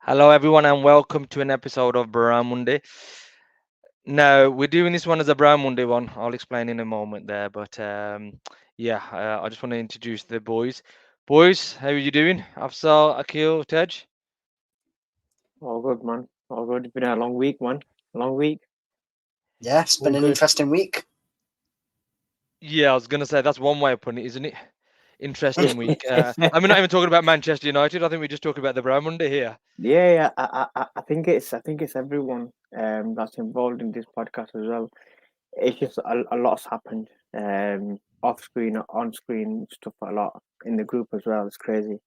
Hello, everyone, and welcome to an episode of Brown Munde. Now, we're doing this one as a Brown Munde one. I'll explain in a moment there, but I just want to introduce the boys. Boys, how are you doing? Afsal, Akil, Tej? All good, man. All good. It's been a long week, man. Long week. Yeah, it's All been an good. interesting week. Yeah, I was gonna say that's one way of putting it, isn't it? Interesting week. We're not even talking about Manchester United. I think we're just talking about the Brown Munde here. Yeah. I think it's everyone that's involved in this podcast as well. It's just a lot's happened. Off screen, on screen stuff a lot in the group as well. It's crazy.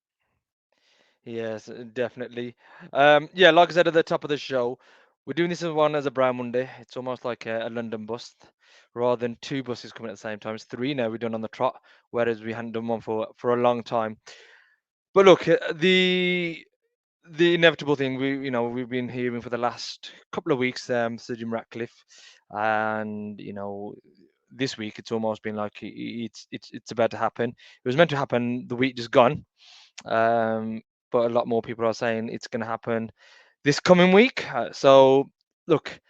Yes, definitely. Like I said at the top of the show, we're doing this as one as a Brown Monday. It's almost like a London bus, rather than two buses coming at the same time. It's three now we're done on the trot, whereas we hadn't done one for a long time. But look, the inevitable thing we've been hearing for the last couple of weeks, Sir Jim Ratcliffe, and this week it's almost been like it's about to happen. It was meant to happen the week just gone. Um, but a lot more people are saying it's going to happen this coming week. So, look,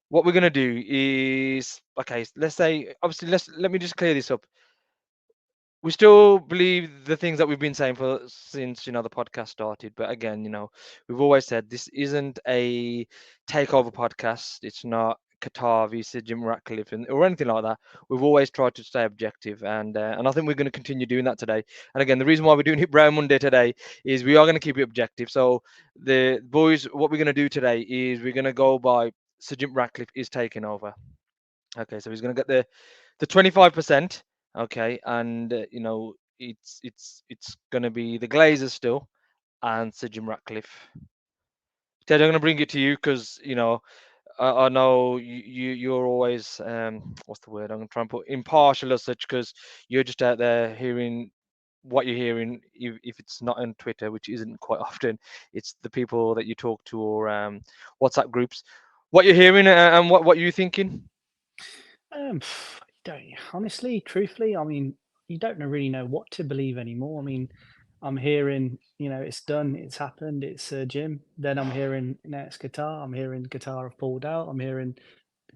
what we're going to do is okay. Let's say, obviously, let me just clear this up. We still believe the things that we've been saying for since the podcast started. But again, we've always said this isn't a takeover podcast. It's not Qatar vs Jim Ratcliffe or anything like that. We've always tried to stay objective, and I think we're going to continue doing that today. And again, the reason why we're doing it Brown Monday today is we are going to keep it objective. So the boys, what we're going to do today is we're going to go by Sir Jim Ratcliffe is taking over. Okay, so he's going to get the 25%. Okay, and it's going to be the Glazers still and Sir Jim Ratcliffe. Ted, I'm going to bring it to you because I know you're always what's the word? I'm going to try and put impartial as such because you're just out there hearing what you're hearing. If it's not on Twitter, which isn't quite often, it's the people that you talk to or WhatsApp groups. What you're hearing and what you're thinking. Don't honestly, truthfully, I mean, you don't really know what to believe anymore. I mean, I'm hearing, it's done, it's happened, it's Jim. Then I'm hearing, it's Qatar. I'm hearing Qatar have pulled out. I'm hearing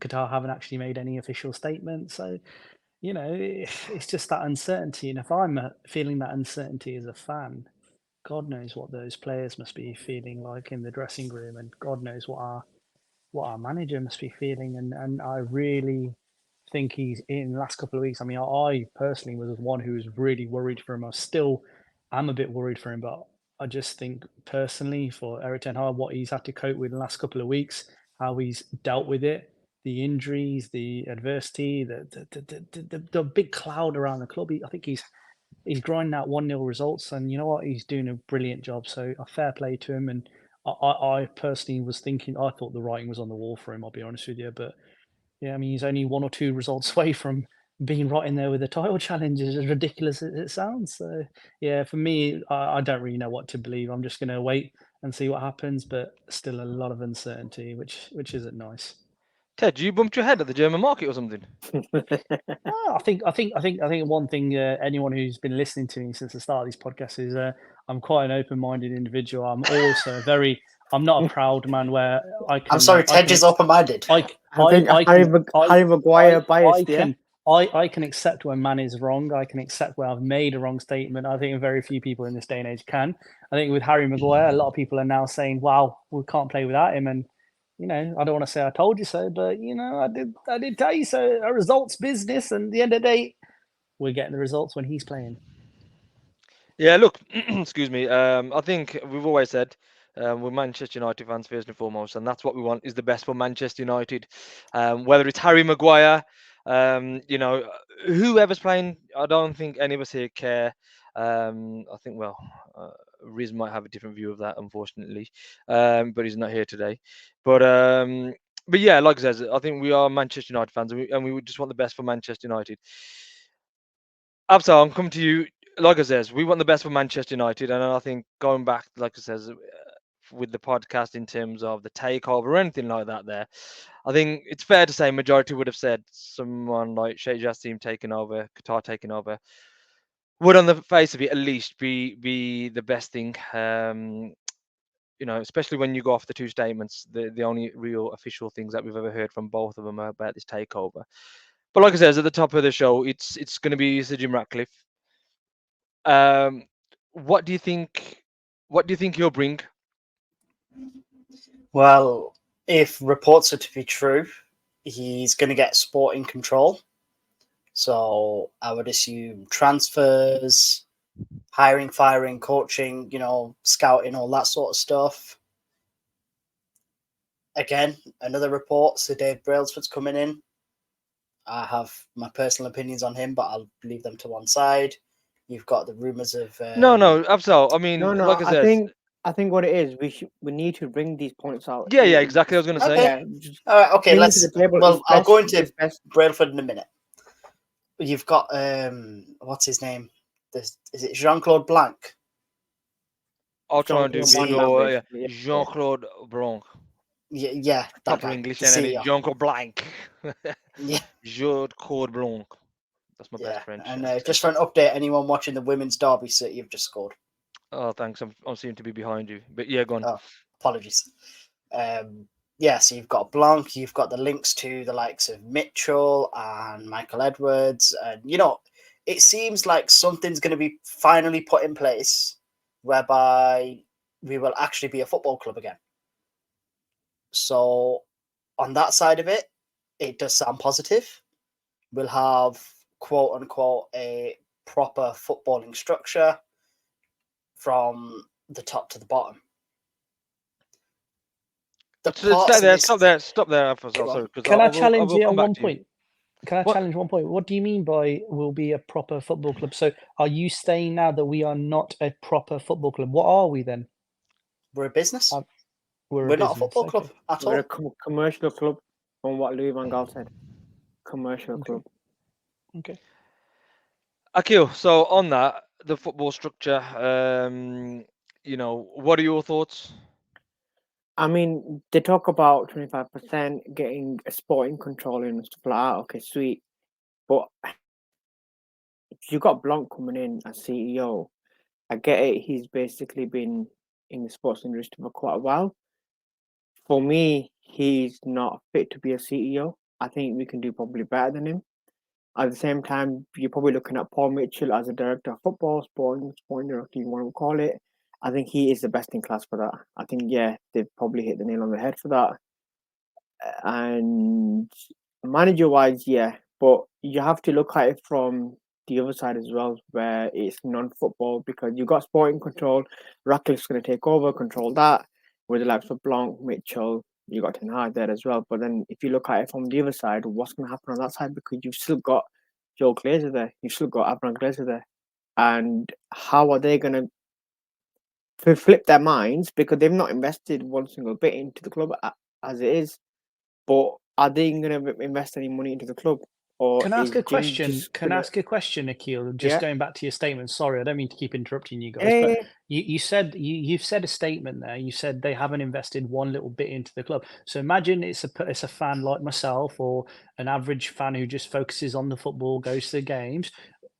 Qatar haven't actually made any official statements. So, it's just that uncertainty. And if I'm feeling that uncertainty as a fan, God knows what those players must be feeling like in the dressing room, and God knows what our manager must be feeling. And I really think he's in the last couple of weeks. I mean, I personally was one who was really worried for him. I still am a bit worried for him, but I just think personally for Eric Ten Hag, what he's had to cope with in the last couple of weeks, how he's dealt with it, the injuries, the adversity, the big cloud around the club. I think he's grinding out 1-0 results, and you know what? He's doing a brilliant job. So a fair play to him. And I personally was thinking, I thought the writing was on the wall for him. I'll be honest with you, but yeah, I mean, he's only 1 or 2 results away from being right in there with the title challenge, as ridiculous as it sounds. So, yeah, for me, I don't really know what to believe. I'm just going to wait and see what happens, but still a lot of uncertainty, which isn't nice. Ted, you bumped your head at the German market or something? I think one thing anyone who's been listening to me since the start of these podcasts is I'm quite an open-minded individual. I'm also I'm not a proud man where I can. I'm sorry, Tej is open-minded. I think Harry Maguire biased. I can accept when man is wrong. I can accept where I've made a wrong statement. I think very few people in this day and age can. I think with Harry Maguire, a lot of people are now saying, "Wow, we can't play without him." And I don't want to say I told you so, but I did tell you so. A results business, and at the end of the day, we're getting the results when he's playing. Yeah, look, excuse me. I think we've always said we're Manchester United fans first and foremost, and that's what we want is the best for Manchester United. Whether it's Harry Maguire, whoever's playing, I don't think any of us here care. I think, well, Riz might have a different view of that, unfortunately, but he's not here today. But yeah, like I said, I think we are Manchester United fans, and we would just want the best for Manchester United. Absal, I'm coming to you. Like I says, we want the best for Manchester United, and I think going back, like I says, with the podcast in terms of the takeover or anything like that, I think it's fair to say majority would have said someone like Sheikh Jassim taking over, Qatar taking over, would on the face of it at least be the best thing. especially when you go off the two statements, the only real official things that we've ever heard from both of them are about this takeover. But like I said, at the top of the show, it's going to be Sir Jim Ratcliffe. Um, what do you think? What do you think he'll bring? Well, if reports are to be true, he's going to get sporting control. So I would assume transfers, hiring, firing, coaching, scouting, all that sort of stuff. Again, another report, Sir Dave Brailsford's coming in. I have my personal opinions on him, but I'll leave them to one side. You've got the rumours of... No, absolutely. I mean, No, like I I said, think what it is, we need to bring these points out. yeah, exactly. I was going to say. Okay. Yeah, just All right, okay, bring it let's... to the table. Well, It's I'll best- go into it's best. Brailsford in a minute. You've got... what's his name? Is it Jean-Claude Blanc? I'll try and do Jean-Claude good Van or Damme, basically, yeah. Jean-Claude Blanc. Yeah, that Proper guy, English, the and CEO. Jean-Claude Blanc. Yeah, Jean-Claude Blanc. That's my yeah. best French. And accent. just for an update, anyone watching the women's derby, City have just scored. Oh, thanks. I seem to be behind you, but yeah, go on. Oh, apologies. Yeah, so you've got Blanc, you've got the links to the likes of Mitchell and Michael Edwards, and it seems like something's going to be finally put in place whereby we will actually be a football club again. So on that side of it, it does sound positive. We'll have, quote unquote, a proper footballing structure from the top to the bottom. Stop there. Sorry, because Can I I challenge will you come on back one to you. point? Can I What? challenge one point? What do you mean by will be a proper football club? So are you saying now that we are not a proper football club? What are we then? We're a business. We're We're not a business, football club okay. at We're all. a commercial club, from what Louis Van Gaal said. Commercial club. Okay. Akil, so on that, the football structure, what are your thoughts? I mean, they talk about 25% getting a sporting control and stuff like that. Okay, sweet. But if you got Blanc coming in as CEO, I get it. He's basically been in the sports industry for quite a while. For me, he's not fit to be a CEO. I think we can do probably better than him. At the same time, you're probably looking at Paul Mitchell as a director of football, sporting director, you want to call it. I think he is the best in class for that. I think, yeah, they've probably hit the nail on the head for that. And manager wise, yeah, but you have to look at it from the other side as well, where it's non-football, because you got sporting control. Ratcliffe's going to take over, control that with the likes of Blanc, Mitchell. You got Ten Hag there as well. But then if you look at it from the other side, what's going to happen on that side? Because you've still got Joe Glazer there, you've still got Abraham Glazer there, and how are they going to flip their minds, because they've not invested one single bit into the club as it is? But are they going to invest any money into the club? Or Can I ask is a Jim question? just Can I gonna... ask a question, Akil? Just Yeah. going back to your statement. Sorry, I don't mean to keep interrupting you guys, but you've said a statement there. You said they haven't invested one little bit into the club. So imagine it's a fan like myself, or an average fan who just focuses on the football, goes to the games.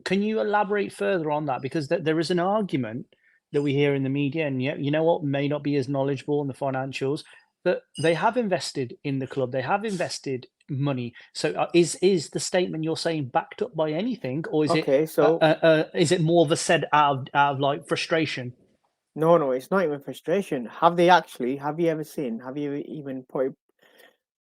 Can you elaborate further on that? Because there is an argument that we hear in the media, and you know what, may not be as knowledgeable in the financials, that they have invested in the club. They have invested money. So is the statement you're saying backed up by anything, or is is it more of a said out of like frustration? No, it's not even frustration. Have you ever seen? Have you even put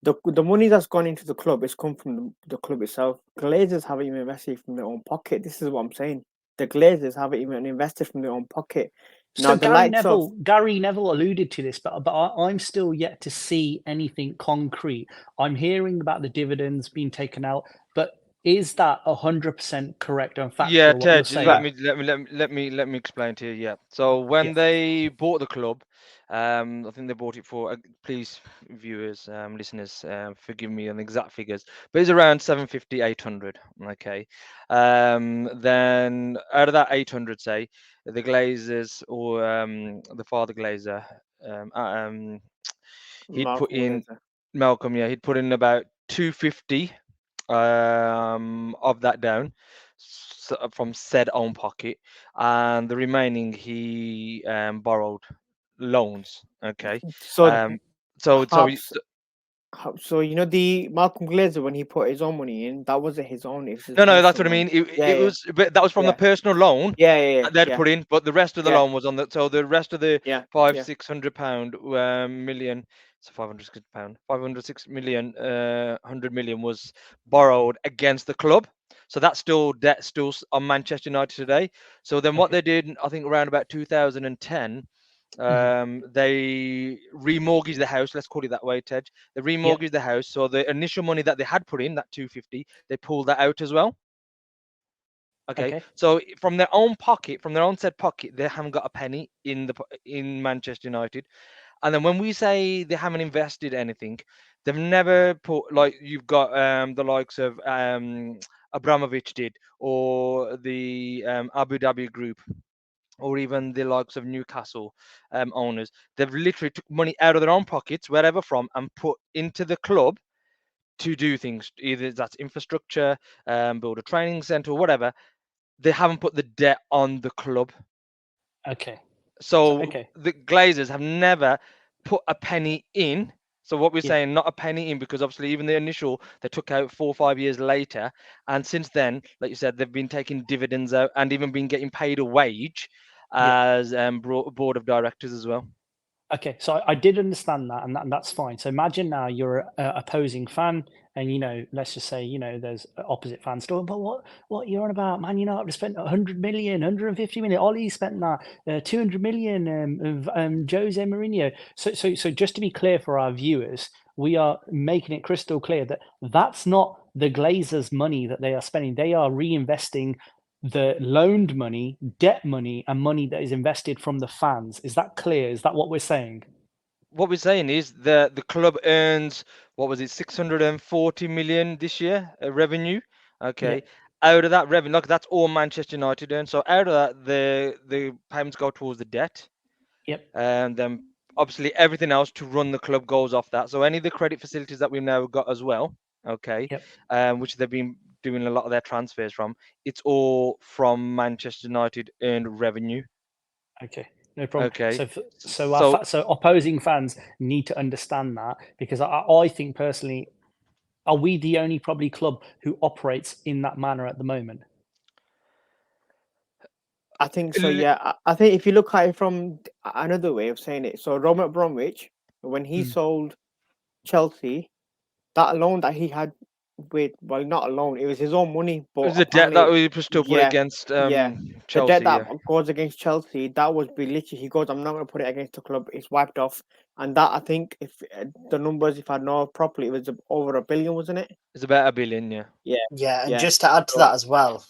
the money that's gone into the club has come from the club itself? Glazers haven't even invested from their own pocket. This is what I'm saying. The Glazers haven't even invested from their own pocket. So Now, Gary Neville alluded to this, but I'm still yet to see anything concrete. I'm hearing about the dividends being taken out, but is that 100% correct and factual? Yeah, what Ted, you're saying? let me explain to you. Yeah. So when they bought the club, I think they bought it for, please, viewers, listeners, forgive me on the exact figures, but it's around 750, 800. Okay. Then out of that 800, say, the Glazers, or the father Glazer, he'd put in Malcolm, yeah, he'd put in about 250 of that down from said own pocket, and the remaining he borrowed loans. Okay. So So perhaps, so the Malcolm Glazer, when he put his own money in, that wasn't his own. It was his no, that's what I personal mean. loan. It was, but that was from the personal loan that they'd put in, but the rest of the loan was on the. So the rest of the £600 million, so £500 £506 million, 100 million was borrowed against the club. So that's still debt still on Manchester United today. So then what they did, I think around about 2010. They remortgaged the house. Let's call it that way, Tej. They remortgaged the house. So the initial money that they had put in, that 250, they pulled that out as well. Okay. So from their own pocket, from their own said pocket, they haven't got a penny in Manchester United. And then when we say they haven't invested anything, they've never put, like you've got the likes of Abramovich did, or the Abu Dhabi group, or even the likes of Newcastle owners. They've literally took money out of their own pockets, wherever from, and put into the club to do things. Either that's infrastructure, build a training centre, or whatever. They haven't put the debt on the club. So the Glazers have never put a penny in. So what we're saying, not a penny in, because obviously even the initial they took out 4 or 5 years later, and since then, like you said, they've been taking dividends out and even been getting paid a wage as board of directors as well. Okay, so I did understand that, and that's fine. So imagine now you're an opposing fan, and let's just say there's opposite fans still. But what you're on about, man? I've spent 100 million, 150 million. Ollie spent that 200 million of Jose Mourinho. So just to be clear for our viewers, we are making it crystal clear that that's not the Glazers' money that they are spending. They are reinvesting the loaned money, debt money, and money that is invested from the fans. Is that clear? Is that what we're saying? What we're saying is the club earns, what was it, 640 million this year revenue. Okay. Out of that revenue, look, that's all Manchester United earn. So out of that, the payments go towards the debt. And then obviously everything else to run the club goes off that. So any of the credit facilities that we've now got as well, okay, which they've been doing a lot of their transfers from, it's all from Manchester United earned revenue. Okay, no problem. Okay. So opposing fans need to understand that, because I think personally, are we the only probably club who operates in that manner at the moment? I think so. Yeah, I think if you look at it from another way of saying it, so Roman Abramovich, when he sold Chelsea, that loan that he had not a loan, it was his own money, but it was the debt that we still put against Chelsea. The debt that goes against Chelsea, that was literally, he goes, I'm not going to put it against the club. It's wiped off. And that, I think, if the numbers, if I know properly, it was over $1 billion, wasn't it? It's about $1 billion, yeah. Yeah, and just to add to that as well,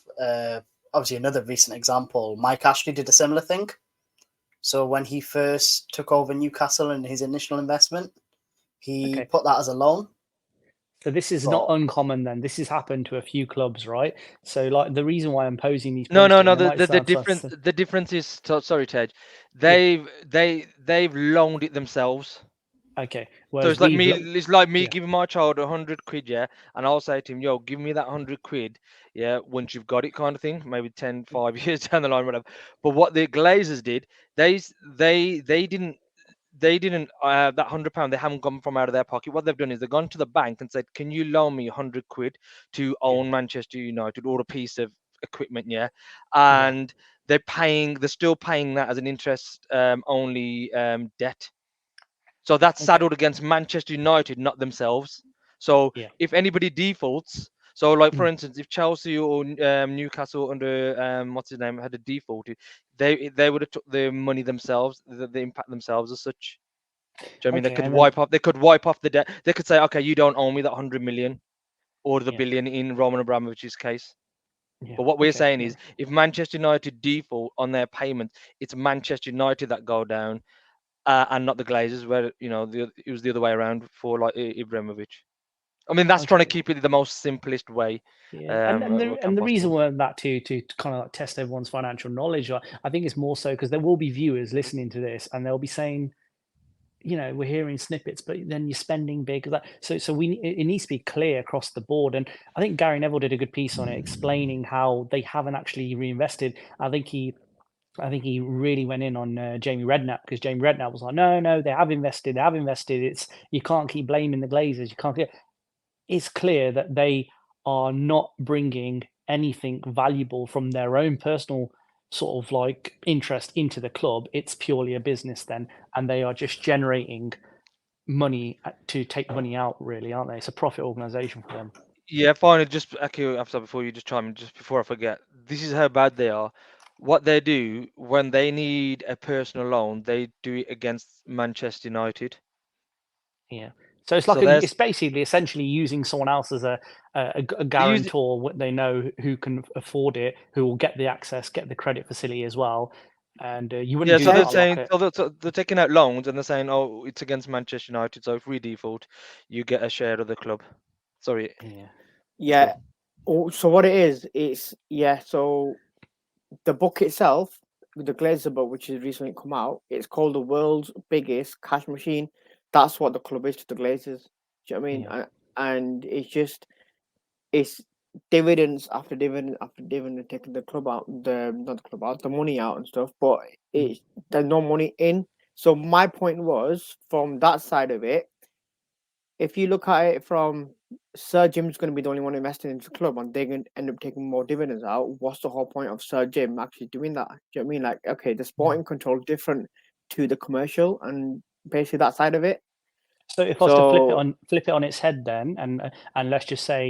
obviously another recent example, Mike Ashley did a similar thing. So when he first took over Newcastle and his initial investment, he put that as a loan. So this is not uncommon then. This has happened to a few clubs, right? So like the reason why I'm posing these No. The difference is, sorry, Tej, they've loaned it themselves. Okay. So it's like me giving my child 100 quid, yeah, and I'll say to him, yo, give me that 100 quid, yeah, once you've got it, kind of thing, maybe 5 years down the line, whatever. But what the Glazers did, they didn't that £100, they haven't gone from out of their pocket. What they've done is they've gone to the bank and said, can you loan me 100 quid to own Manchester United, or a piece of equipment, yeah? And they're still paying that as an interest only debt. So that's saddled against Manchester United, not themselves. So if anybody defaults, so like for instance, if Chelsea or Newcastle under what's his name had a default, they would have took the money themselves, the impact themselves as such. Do you know what I mean? They could wipe off the debt. They could say, okay, you don't owe me that 100 million or the billion in Roman Abramovich's case. But what we're saying is, if Manchester United default on their payments, it's Manchester United that go down. And not the Glazers, where it was the other way around for like Ibrahimovic. I mean, that's trying to keep it the most simplest way. Yeah, and the reason why that to kind of like test everyone's financial knowledge, I think it's more so because there will be viewers listening to this, and they'll be saying, we're hearing snippets, but then you're spending big. So it needs to be clear across the board. And I think Gary Neville did a good piece on it, explaining how they haven't actually reinvested. I think he I think he really went in on Jamie Redknapp, because Jamie Redknapp was like, no, they have invested. It's, you can't keep blaming the Glazers. You can't. It's clear that they are not bringing anything valuable from their own personal sort of like interest into the club. It's purely a business then, and they are just generating money to take money out, really, aren't they? It's a profit organization for them. Yeah, finally, just Aki, after before you just chime in, just before I forget, this is how bad they are. What they do when they need a personal loan, they do it against Manchester United. Yeah. So it's So like there's it's basically essentially using someone else as a they use guarantor. What they know who can afford it, who will get the access, get the credit facility as well. And you wouldn't yeah. do So that they're a saying lot. so they're taking out loans and they're saying, oh, it's against Manchester United. So if we default, you get a share of the club. Sorry. Yeah. Yeah. So what it is, it's so the book itself, the Glazer book, which has recently come out, it's called The World's Biggest Cash Machine. That's what the club is to the Glazers. Do you know what I mean? Yeah. And it's dividends after dividend after dividend, taking the club out, the not the club out, the money out and stuff. But it's there's no money in. So my point was, from that side of it, if you look at it from Sir Jim's going to be the only one investing into the club, and they're going to end up taking more dividends out. What's the whole point of Sir Jim actually doing that? Do you know what I mean? Like, okay, the sporting control different to the commercial, and basically that side of it. So if I was to flip it on its head, then, and let's just say,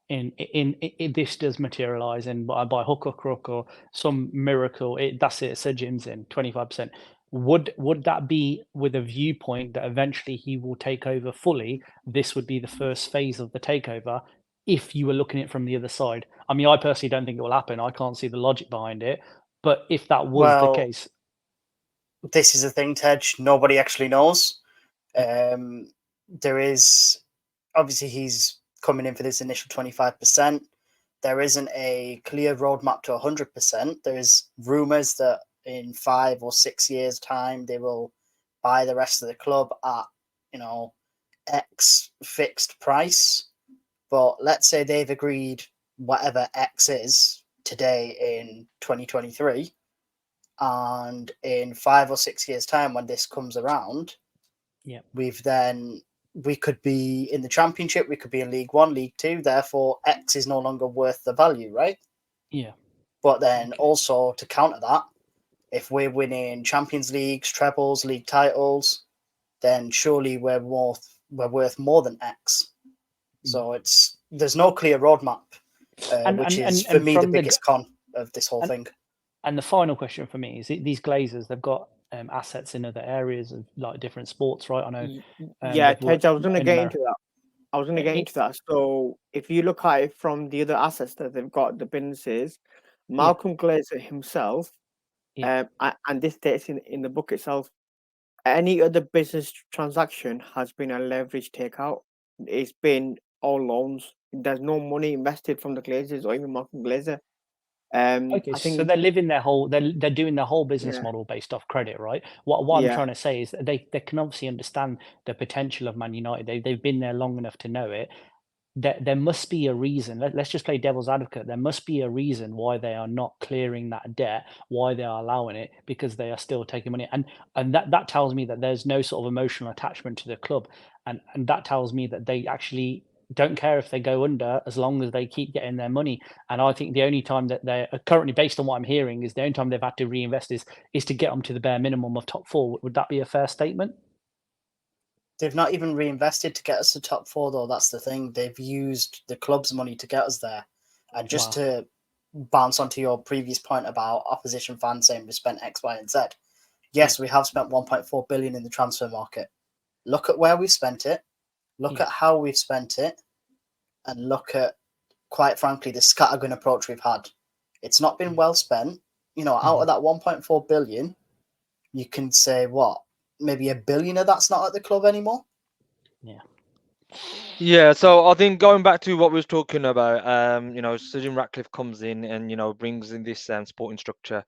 in this does materialize, and by hook or crook or some miracle, that's it. Sir Jim's in 25%. Would that be with a viewpoint that eventually he will take over fully? This would be the first phase of the takeover. If you were looking at it from the other side, I mean, I personally don't think it will happen. I can't see the logic behind it. But if that was the case, this is the thing, Tej. Nobody actually knows. There is obviously he's coming in for this initial 25%. There isn't a clear roadmap to 100%. There is rumors that in 5 or 6 years' time they will buy the rest of the club at X fixed price. But let's say they've agreed whatever X is today in 2023, and in 5 or 6 years' time when this comes around, we could be in the Championship, we could be in League One, League Two, therefore X is no longer worth the value, right? Yeah. But then also to counter that, if we're winning Champions Leagues, trebles, league titles, then surely we're worth more than X. So there's no clear roadmap, which is for me the biggest con of this whole thing. And the final question for me is, these Glazers, they've got assets in other areas of like different sports, right? I know. Tej, I was going to get into that. So if you look at it from the other assets that they've got, the businesses, Malcolm Glazer himself, and this states in the book itself, any other business transaction has been a leverage takeout. It's been all loans. There's no money invested from the Glazers or even Malcolm Glazer. Okay, so they're living their whole, they're doing their whole business model based off credit, right? What I'm trying to say is that they can obviously understand the potential of Man United. They've been there long enough to know it. There must be a reason. Let's just play devil's advocate. There must be a reason why they are not clearing that debt, why they are allowing it, because they are still taking money. And that tells me that there's no sort of emotional attachment to the club. And that tells me that they actually don't care if they go under as long as they keep getting their money. And I think the only time that they're currently, based on what I'm hearing, is the only time they've had to reinvest is to get them to the bare minimum of top four. Would that be a fair statement? They've not even reinvested to get us to top four, though. That's the thing. They've used the club's money to get us there. And just to bounce onto your previous point about opposition fans saying we spent X, Y, and Z. Yes, we have spent 1.4 billion in the transfer market. Look at where we've spent it. Look at how we've spent it. And look at, quite frankly, the scattergun approach we've had. It's not been well spent. Out of that 1.4 billion, you can say, what? Maybe $1 billion of that's not at the club anymore. Yeah, so I think going back to what we was talking about, Sir Jim Ratcliffe comes in and brings in this sporting structure.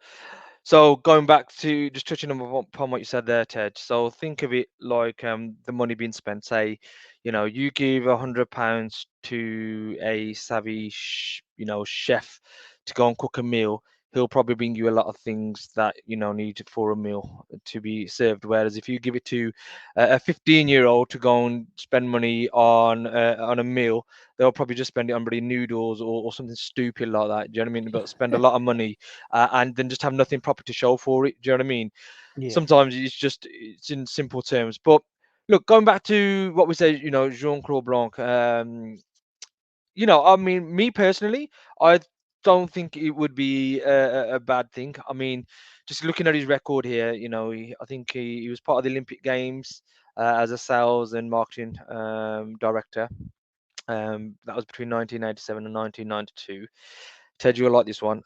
So going back to just touching upon what you said there, Ted. So think of it like the money being spent. Say, you give £100 to a savvy, chef to go and cook a meal. he'll probably bring you a lot of things that need for a meal to be served. Whereas if you give it to a 15-year-old to go and spend money on a meal, they'll probably just spend it on bloody noodles or something stupid like that. Do you know what I mean? But spend a lot of money and then just have nothing proper to show for it. Do you know what I mean? Yeah. Sometimes it's in simple terms. But look, going back to what we said, Jean-Claude Blanc. I mean, me personally, I don't think it would be a bad thing. I mean, just looking at his record here, I think he was part of the Olympic Games as a sales and marketing director. That was between 1987 and 1992. Ted, you'll like this one.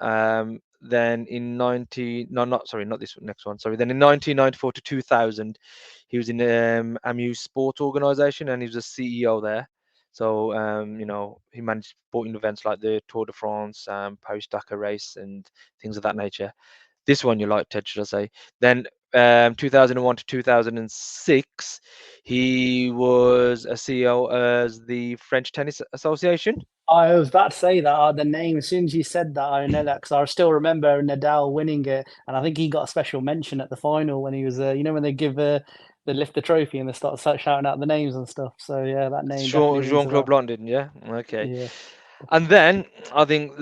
Then in 90, no, not sorry, not this next one. Sorry. Then in 1994 to 2000, he was in MU Sports Organization and he was a CEO there. So he managed sporting events like the Tour de France, Paris Dakar race, and things of that nature. This one you like, Ted, should I say? Then 2001 to 2006, he was a CEO as the French Tennis Association. I was about to say that the name. As soon as you said that, I know that because I still remember Nadal winning it, and I think he got a special mention at the final when he was, when they give they lift the trophy and they start shouting out the names and stuff. So yeah, that name definitely rings a Jean-Claude bell. Blanc didn't, yeah? Okay. Yeah. And then I think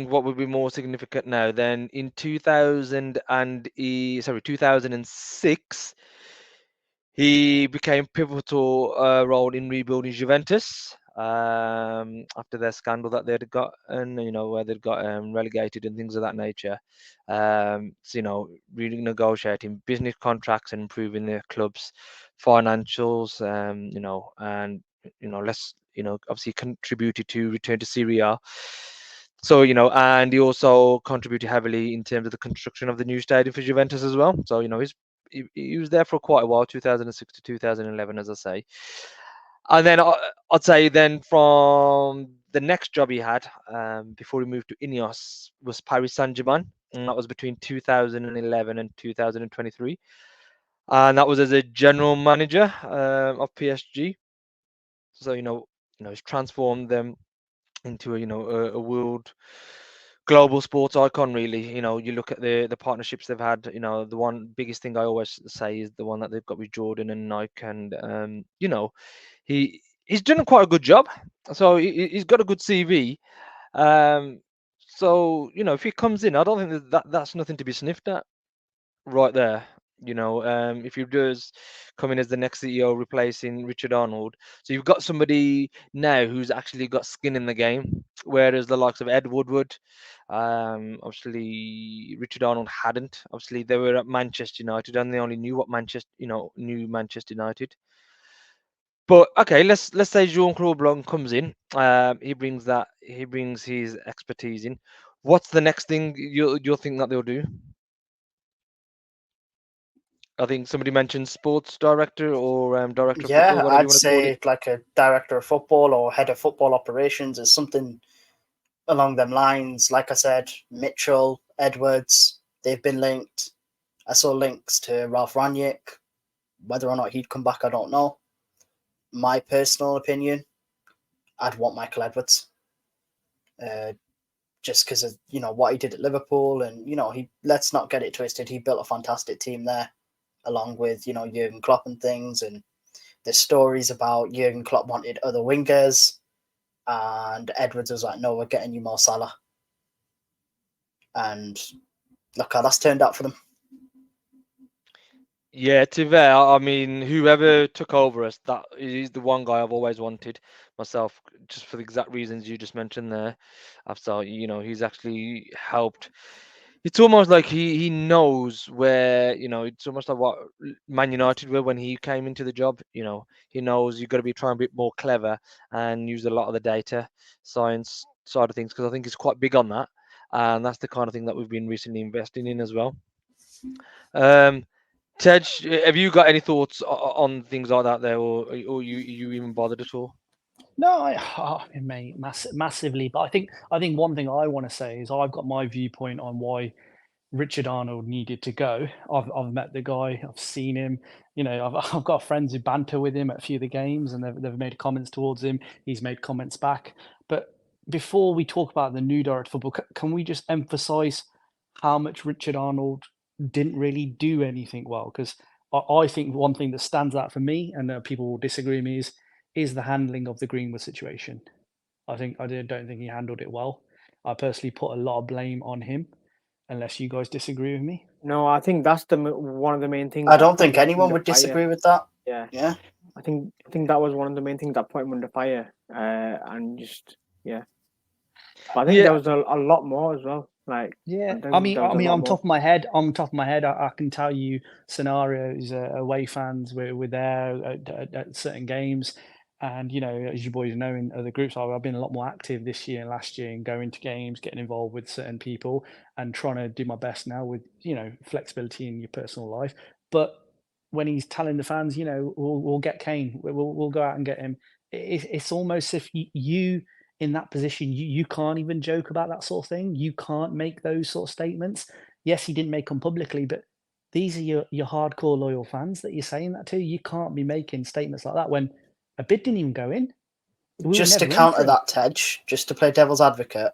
what would be more significant now, then in 2006, he became pivotal role in rebuilding Juventus after their scandal that they'd got, and where they'd got relegated and things of that nature. Renegotiating business contracts and improving their club's financials. And less, obviously contributed to return to Serie A. So, and he also contributed heavily in terms of the construction of the new stadium for Juventus as well. So, he was there for quite a while, 2006 to 2011, as I say. And then I'd say then from the next job he had before he moved to Ineos was Paris Saint-Germain, and that was between 2011 and 2023. And that was as a general manager of PSG. So, he's transformed them into a world global sports icon, really. You look at the partnerships they've had. The one biggest thing I always say is the one that they've got with Jordan and Nike, and he's done quite a good job. So he's got a good CV. So if he comes in, I don't think that's nothing to be sniffed at right there. If he does come in as the next CEO replacing Richard Arnold, so you've got somebody now who's actually got skin in the game, whereas the likes of Ed Woodward, obviously Richard Arnold hadn't. Obviously they were at Manchester United and they only knew what knew Manchester United. But okay, let's say Jean-Claude Blanc comes in. He brings his expertise in. What's the next thing you'll think that they'll do? I think somebody mentioned sports director or director of football, Yeah, whatever you I'd want to call say it. like a director of football or head of football operations is something along them lines. Like I said, Mitchell, Edwards, they've been linked. I saw links to Ralph Rangnick. Whether or not he'd come back, I don't know. My personal opinion, I'd want Michael Edwards. Just because of what he did at Liverpool, and let's not get it twisted. He built a fantastic team there, along with Jurgen Klopp and things. And there's stories about Jurgen Klopp wanted other wingers, and Edwards was like, "No, we're getting you Mo Salah." And look how that's turned out for them. Yeah, to be fair, I mean, whoever took over us, that is the one guy I've always wanted myself, just for the exact reasons you just mentioned there. I've thought, he's actually helped. It's almost like he knows where, it's almost like what Man United were when he came into the job. He knows you've got to be trying to be more clever and use a lot of the data science side of things, because I think he's quite big on that. And that's the kind of thing that we've been recently investing in as well. Ted, have you got any thoughts on things like that there, or you even bothered at all? No, mate, massively. But I think one thing I want to say is I've got my viewpoint on why Richard Arnold needed to go. I've met the guy, I've seen him. I've got friends who banter with him at a few of the games, and they've made comments towards him. He's made comments back. But before we talk about the new director of football, can we just emphasise how much Richard Arnold didn't really do anything well. Because I think one thing that stands out for me, and people will disagree with me, is the handling of the Greenwood situation. I don't think he handled it well. I personally put a lot of blame on him, unless you guys disagree with me. No, I think that's one of the main things. I that don't put think him anyone under would fire. disagree with that. Yeah, Yeah. I think that was one of the main things that put him under fire. And just but I think there was a lot more as well. Like Yeah, there I was mean, a lot on more. top of my head, I can tell you scenarios. Away fans were there at certain games, and as you boys know, in other groups, I've been a lot more active this year and last year in going to games, getting involved with certain people, and trying to do my best now with flexibility in your personal life. But when he's telling the fans, we'll get Kane, we'll go out and get him. It's almost if you in that position, you can't even joke about that sort of thing. You can't make those sort of statements. Yes, he didn't make them publicly, but these are your hardcore loyal fans that you're saying that to. You can't be making statements like that when a bid didn't even go in. Just to counter that, Tej, just to play devil's advocate,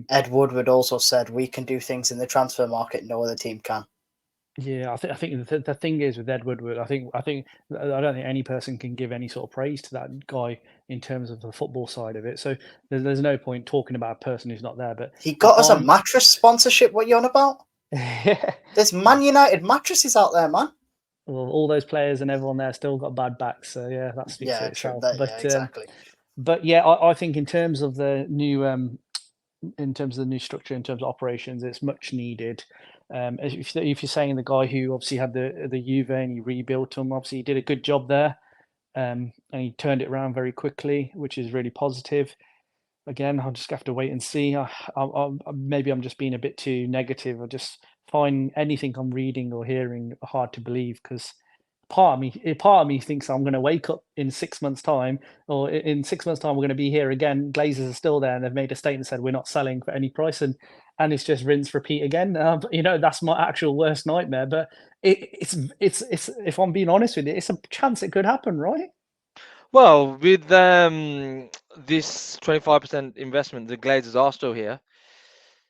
Ed Woodward also said we can do things in the transfer market no other team can. Yeah, I think the thing is with Ed Woodward, I don't think any person can give any sort of praise to that guy in terms of the football side of it. So there's no point talking about a person who's not there. But he got us a mattress sponsorship. What are you on about? Yeah. There's Man United mattresses out there, man. Well, all those players and everyone there still got bad backs. So yeah, that speaks for itself. Yeah, exactly. But yeah, I think in terms of the new structure, in terms of operations, it's much needed. If you're saying the guy who obviously had the Juve and he rebuilt them, obviously he did a good job there, and he turned it around very quickly, which is really positive. Again, I'll just have to wait and see. Maybe I'm just being a bit too negative. I just find anything I'm reading or hearing hard to believe because part of me thinks I'm going to wake up in 6 months' time, or in 6 months' time we're going to be here again. Glazers are still there, and they've made a statement said we're not selling for any price, and it's just rinse repeat again. That's my actual worst nightmare. But it's if I'm being honest with you, it's a chance it could happen, right? Well, with this 25% investment, the Glazers are still here,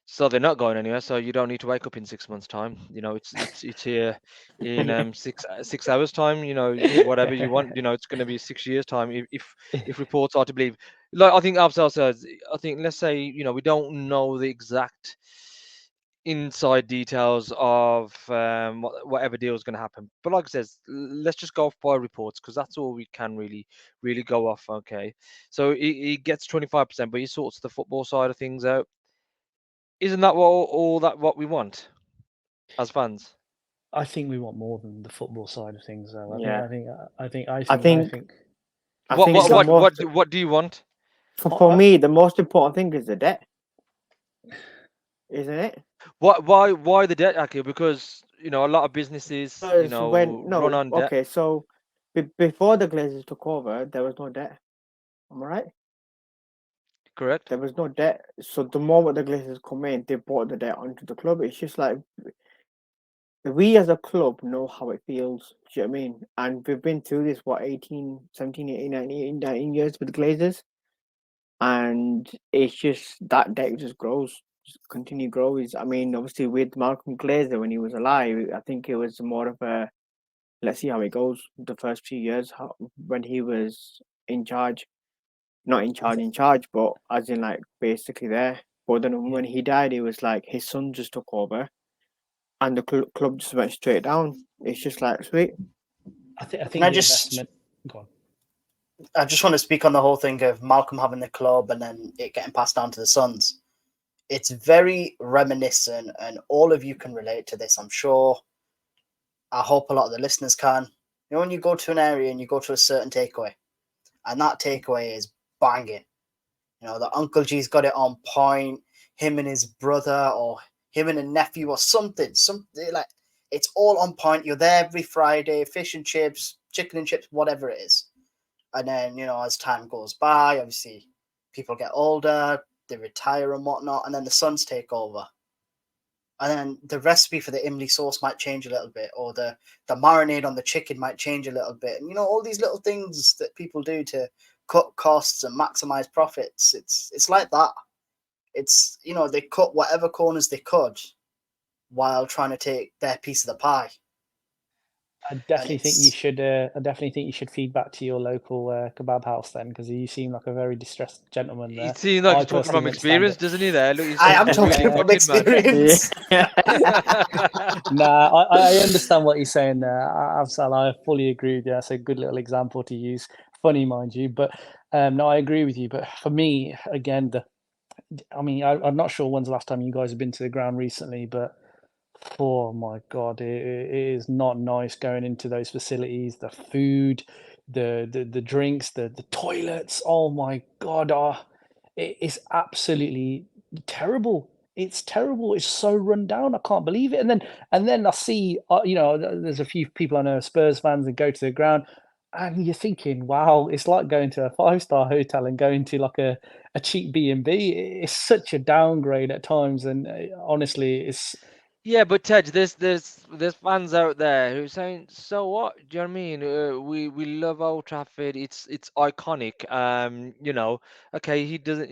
so they're not going anywhere. So you don't need to wake up in 6 months' time. It's here in 6 hours' time. Whatever you want. It's going to be 6 years' time if reports are to believe. Like I think Absal says, I think let's say we don't know the exact inside details of whatever deal is going to happen. But like I says, let's just go off by reports because that's all we can really go off. Okay, so he gets 25%, but he sorts the football side of things out. Isn't that what we want as fans? I think we want more than the football side of things, though. Yeah. I think. What do you want? For me, the most important thing is the debt, isn't it? Why the debt, Aki? Because a lot of businesses run on debt. Okay, so before the Glazers took over, there was no debt. Am I right? Correct. There was no debt. So the moment the Glazers come in, they brought the debt onto the club. It's just like we as a club know how it feels. Do you know what I mean? And we've been through this 17, 18, 19 years with the Glazers. And it's just that debt just grows, continue grows. I mean, obviously with Malcolm Glazer when he was alive, I think it was more of a let's see how it goes the first few years when he was in charge, not in charge, but as in like basically there. But then when he died, it was like his son just took over, and the club just went straight down. It's just like sweet. I think the investment. Go on. I just want to speak on the whole thing of Malcolm having the club and then it getting passed down to the sons. It's very reminiscent, and all of you can relate to this, I'm sure. I hope a lot of the listeners can. When you go to an area and you go to a certain takeaway, and that takeaway is banging. The Uncle G's got it on point. Him and his brother, or him and a nephew, or something like it's all on point. You're there every Friday, fish and chips, chicken and chips, whatever it is. And then, as time goes by, obviously people get older, they retire and whatnot, and then the sons take over. And then the recipe for the Imli sauce might change a little bit, or the marinade on the chicken might change a little bit. And, all these little things that people do to cut costs and maximize profits. It's like that. It's, they cut whatever corners they could. while trying to take their piece of the pie. I definitely think you it's- should. I definitely think you should feed back to your local kebab house then, because you seem like a very distressed gentleman He there. seems like I he's talking personally from wouldn't stand experience, it. doesn't he? There, look, he I am sounds talking really from gutted, man. experience. Nah, I understand what you're saying there. Afzal, I fully agree with you. That's a good little example to use. Funny, mind you, but no, I agree with you. But for me, again, I'm not sure when's the last time you guys have been to the ground recently, but oh my God, it is not nice going into those facilities. The food, the drinks, the toilets. Oh my God, it is absolutely terrible. It's terrible. It's so run down. I can't believe it. And then I see, there's a few people I know are Spurs fans and go to the ground, and you're thinking, wow, it's like going to a 5-star hotel and going to like a cheap B&B. It's such a downgrade at times, and honestly, it's Yeah, but Tej, there's fans out there who are saying, so what? Do you know what I mean? We love Old Trafford. It's iconic. Okay, he doesn't.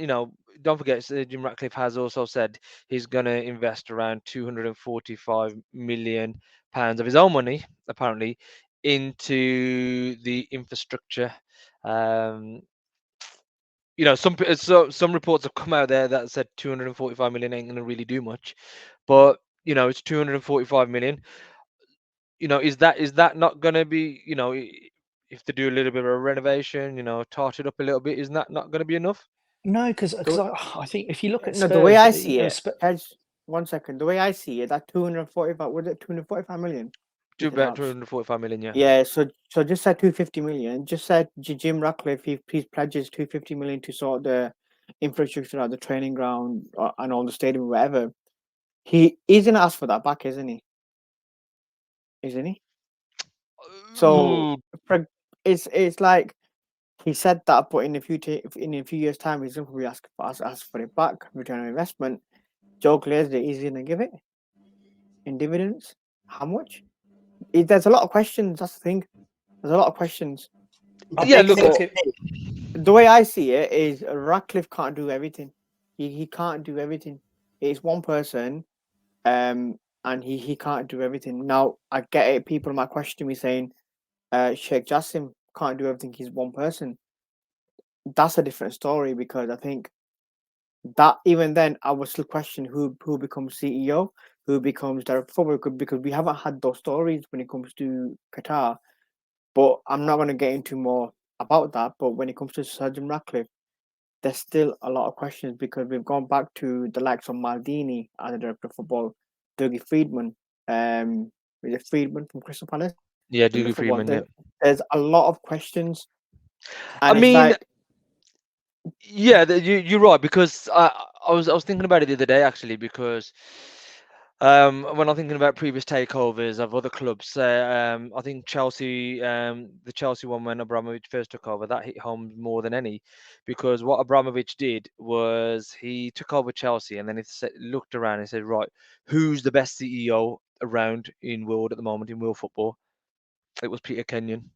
Don't forget, Jim Ratcliffe has also said he's gonna invest around 245 million pounds of his own money, apparently, into the infrastructure. Um, some reports have come out there that said 245 million ain't gonna really do much, but it's 245 million. Is that not gonna be, if they do a little bit of a renovation, tart it up a little bit, isn't that not gonna be enough? no, because The, I think if you look at no, the way I Spurs, see it, Tej, 1 second. The way I see it, that 245, was it 245 million? You said About halves. 245 million, yeah. Yeah, so just said 250 million. Just said Jim Ratcliffe, he pledges 250 million to sort the infrastructure, like the training ground and all the stadium, whatever. He's gonna ask for that back, isn't he? Isn't he? So Ooh, it's like he said that, but in a few years' time, he's gonna probably ask for it back, return on investment. Joe Glazer, he's gonna give it in dividends. How much? There's a lot of questions. That's the thing. There's a lot of questions. The yeah, big look, thing But for me, the way I see it is Ratcliffe can't do everything. He can't do everything. It's one person, and he can't do everything. Now I get it. People might question me saying, Sheikh Jassim can't do everything. He's one person. That's a different story because I think that even then I would still question who becomes CEO, who becomes director of football because we haven't had those stories when it comes to Qatar. But I'm not going to get into more about that. But when it comes to Sir Jim Ratcliffe, there's still a lot of questions because we've gone back to the likes of Maldini as a director of football, Dougie Friedman, is it Friedman from Crystal Palace, yeah, director Dougie of football. Freeman, yeah. There's a lot of questions, I and it's mean, like yeah, you're right, because I was thinking about it the other day, actually, because when I'm thinking about previous takeovers of other clubs, I think Chelsea, the Chelsea one when Abramovich first took over, that hit home more than any, because what Abramovich did was he took over Chelsea and then looked around and said, right, who's the best CEO around in world at the moment in world football? It was Peter Kenyon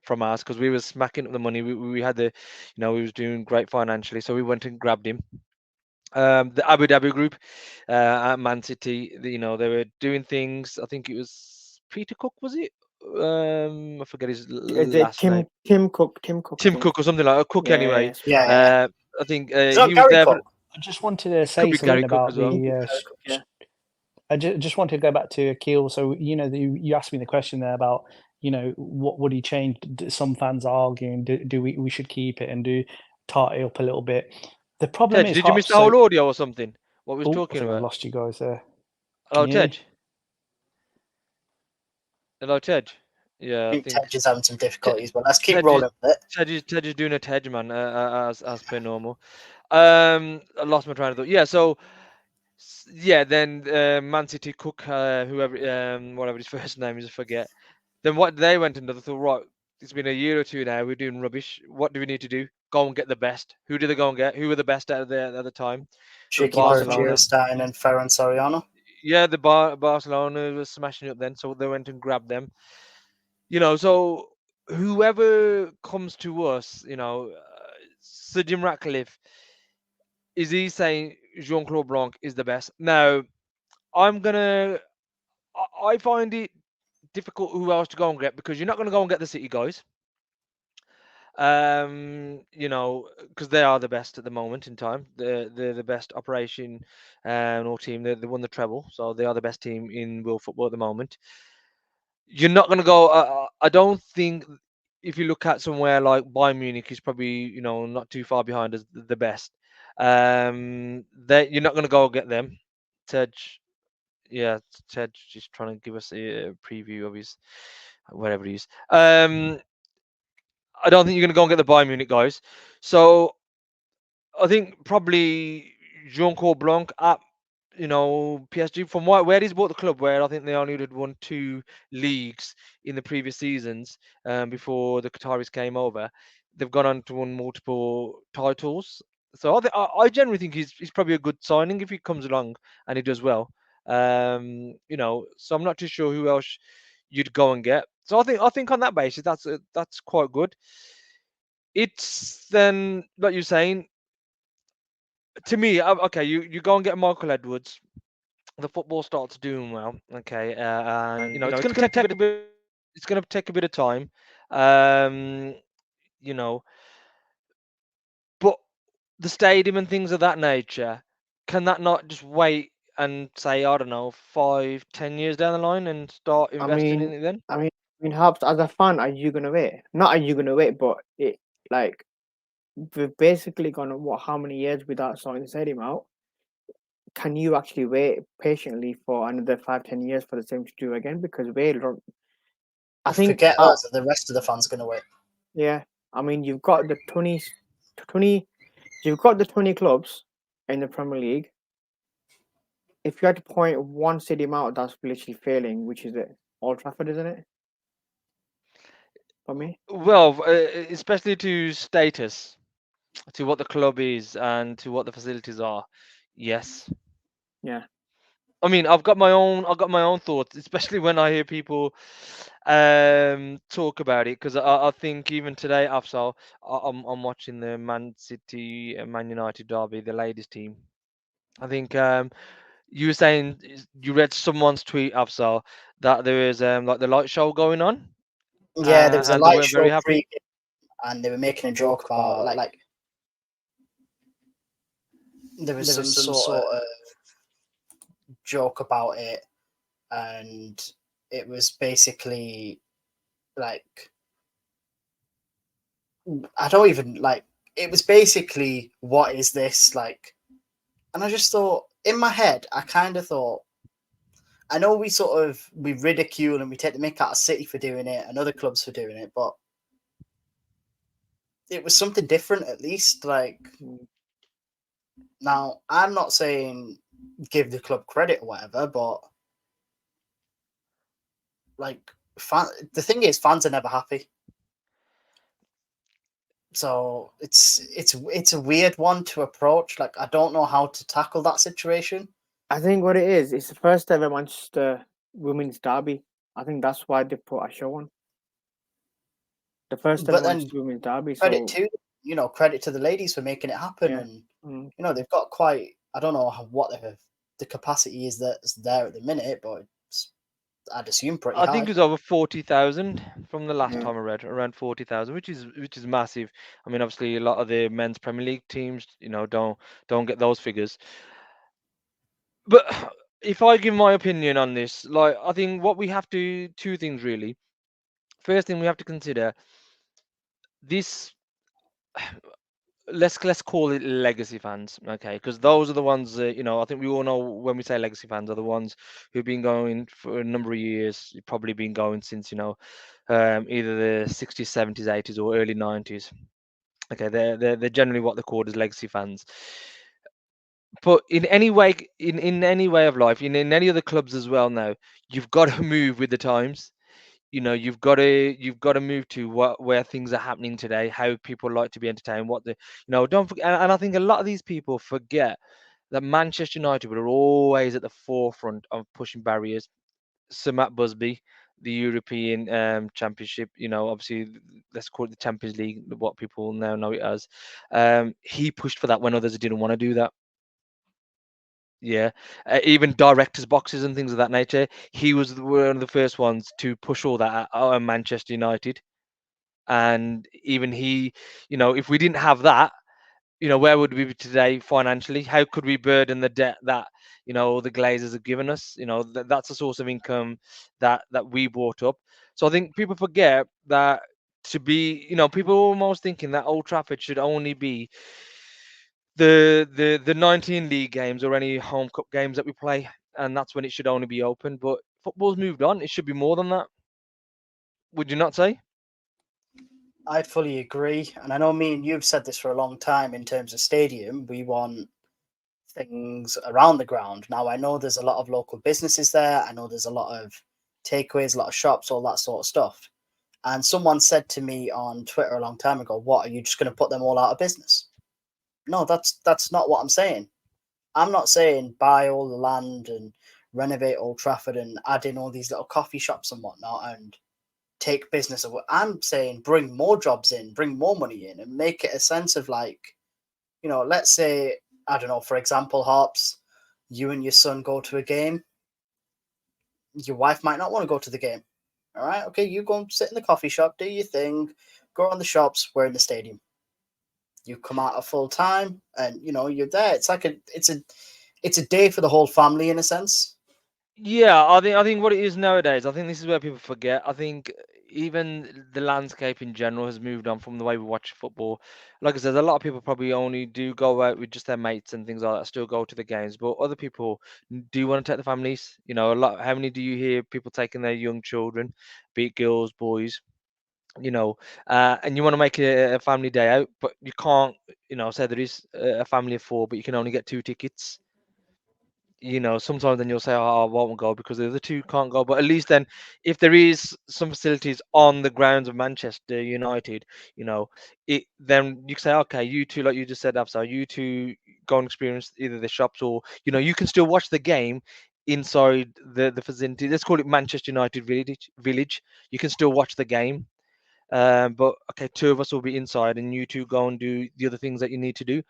from us, because we were smacking up the money. We had we was doing great financially, so we went and grabbed him. The Abu Dhabi group at Man City, they were doing things. I think it was Peter Cook, was it? I forget his is it last name. Tim Cook, I Tim think. Cook or something like that. Cook anyway. Yes, yeah. I think It's he not was Gary there, but Cook. I just wanted to could say be something Gary Cook about as well. yeah. I just wanted to go back to Akil. So you asked me the question there about what would he change? Some fans are arguing, do we should keep it and do tart it up a little bit. The problem Tej, is, did you miss the so whole audio or something? What was oh, I talking think I've about? lost you guys there. Can Hello, you hear Tej. me? Hello, Tej. I Yeah, I think think Tej is having some Te- difficulties, but let's keep Tej is rolling with it. Tej is doing a Tej, man, as per normal. I lost my train of thought. Yeah, so yeah, then Man City Cook, whoever, whatever his first name is, I forget. Then what they went into, they thought, right, it's been a year or two now, we're doing rubbish. What do we need to do? Go and get the best. Who did they go and get? Who were the best out of there at the time? It was Shiki Barcelona. Bergstein and Ferran Soriano. Yeah, Barcelona was smashing up then, so they went and grabbed them. So whoever comes to us, Sir Jim Ratcliffe, is he saying Jean-Claude Blanc is the best? Now, I'm gonna I find it difficult who else to go and get, because you're not going to go and get the City guys. Because they are the best at the moment in time. They're the best operation or team. They won the treble, so they are the best team in world football at the moment. You're not going to go. I don't think, if you look at somewhere like Bayern Munich, is probably not too far behind as the best. You're not going to go get them. Ted, yeah, Ted just trying to give us a preview of his whatever he is. I don't think you're going to go and get the Bayern Munich guys. So I think probably Jean-Claude Blanc at PSG, from where he's bought the club, where I think they only had won 2 leagues in the previous seasons before the Qataris came over. They've gone on to win multiple titles. So I generally think he's probably a good signing if he comes along and he does well. So I'm not too sure who else you'd go and get. So I think on that basis that's quite good. It's then, like you're saying, to me, okay, you go and get Michael Edwards. The football starts doing well, okay, and it's going to take a bit. It's going to take a bit of time, um, you know. But the stadium and things of that nature, can that not just wait and say, I don't know, 5, 10 years down the line and start I investing in mean, it then? Hobbs, as a fan, are you gonna wait? Not are you gonna wait, but like we've basically gone how many years without sorting the stadium out? Can you actually wait patiently for another 5, 10 years for the same to do again? Because we don't. I think. Forget us, the rest of the fans are going to wait. Yeah, I mean, you've got the 20, you've got the 20 clubs in the Premier League. If you had to point one stadium out that's literally failing, which is it? Old Trafford, isn't it? For me, Well, especially to status, to what the club is and to what the facilities are. Yes. yeah. I mean, I've got my own thoughts, especially when I hear people talk about it, because I think even today, Afsal, I'm watching the Man City Man United derby, the ladies team. I think you were saying you read someone's tweet, Afsal, that there is like the light show going on, Yeah, there was a and they light weren't very show happy. and they were making a joke about like there was some sort of joke about it, and it was basically like I don't even like it was basically what is this like, and I just thought in my head I kind of thought I know we ridicule and we take the mick out of City for doing it and other clubs for doing it, but it was something different at least. Like now I'm not saying give the club credit or whatever, but like the thing is fans are never happy. So it's a weird one to approach. Like I don't know how to tackle that situation. I think what it is, it's the first ever Manchester women's derby. I think that's why they put a show on. The first ever But then Manchester women's derby. credit So to credit to the ladies for making it happen, yeah, and they've got quite. I don't know what the capacity is that's there at the minute, but I'd assume pretty I think high. it was over 40,000 from the last yeah. time I read, around 40,000, which is massive. I mean, obviously, a lot of the men's Premier League teams, don't get those figures. But if I give my opinion on this, like I think what we have to two things really. First thing we have to consider this. Let's call it legacy fans, okay? Because those are the ones that I think we all know when we say legacy fans are the ones who've been going for a number of years. Probably been going since either the 60s, 70s, 80s, or early 90s. Okay, they're generally what they're called as legacy fans. But in any way, in any way of life, in any other clubs as well now, you've got to move with the times. You've got to move to where things are happening today, how people like to be entertained, what the don't forget. And I think a lot of these people forget that Manchester United were always at the forefront of pushing barriers. Sir Matt Busby, the European Championship, obviously let's call it the Champions League, what people now know it as. He pushed for that when others didn't want to do that. Yeah, even directors' boxes and things of that nature. He was one of the first ones to push all that at Manchester United, and even he, if we didn't have that, where would we be today financially? How could we burden the debt that the Glazers have given us? That's a source of income that we brought up. So I think people forget that to be, people are almost thinking that Old Trafford should only be the 19 league games or any home cup games that we play, and that's when it should only be open. But football's moved on; it should be more than that. Would you not say? I fully agree. And I know me and you've said this for a long time in terms of stadium. We want things around the ground. Now, I know there's a lot of local businesses there. I know there's a lot of takeaways, a lot of shops, all that sort of stuff. And someone said to me on Twitter a long time ago, what, are you just going to put them all out of business? No, that's not what I'm saying. I'm not saying buy all the land and renovate Old Trafford and add in all these little coffee shops and whatnot and take business away. I'm saying bring more jobs in, bring more money in, and make it a sense of like, let's say, I don't know, for example, Harps, you and your son go to a game. Your wife might not want to go to the game. All right, okay, you go and sit in the coffee shop, do your thing, go on the shops, we're in the stadium. You come out at full time, and you're there. It's like it's a day for the whole family in a sense. Yeah, I think what it is nowadays, I think this is where people forget. I think even the landscape in general has moved on from the way we watch football. Like I said, a lot of people probably only do go out with just their mates and things like that, still go to the games, but other people do want to take the families. A lot. How many do you hear people taking their young children, be it girls, boys? And you want to make a family day out, but you can't. Say there is a family of four, but you can only get two tickets. Sometimes then you'll say, "Oh, I won't go because the other two can't go." But at least then, if there is some facilities on the grounds of Manchester United, then you can say, "Okay, you two, like you just said, Absar, you two go and experience either the shops or you can still watch the game inside the facility. Let's call it Manchester United Village. You can still watch the game, but okay, two of us will be inside, and you two go and do the other things that you need to do.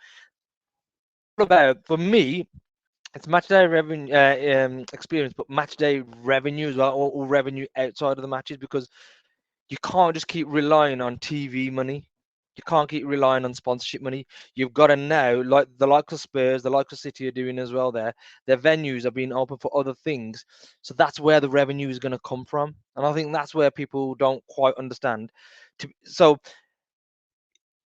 What about for me? It's match day revenue experience, but match day revenue as well, or revenue outside of the matches, because you can't just keep relying on TV money. You can't keep relying on sponsorship money. You've got to now, like the likes of Spurs, the likes of City are doing as well. Their venues are being open for other things, so that's where the revenue is going to come from. And I think that's where people don't quite understand. So,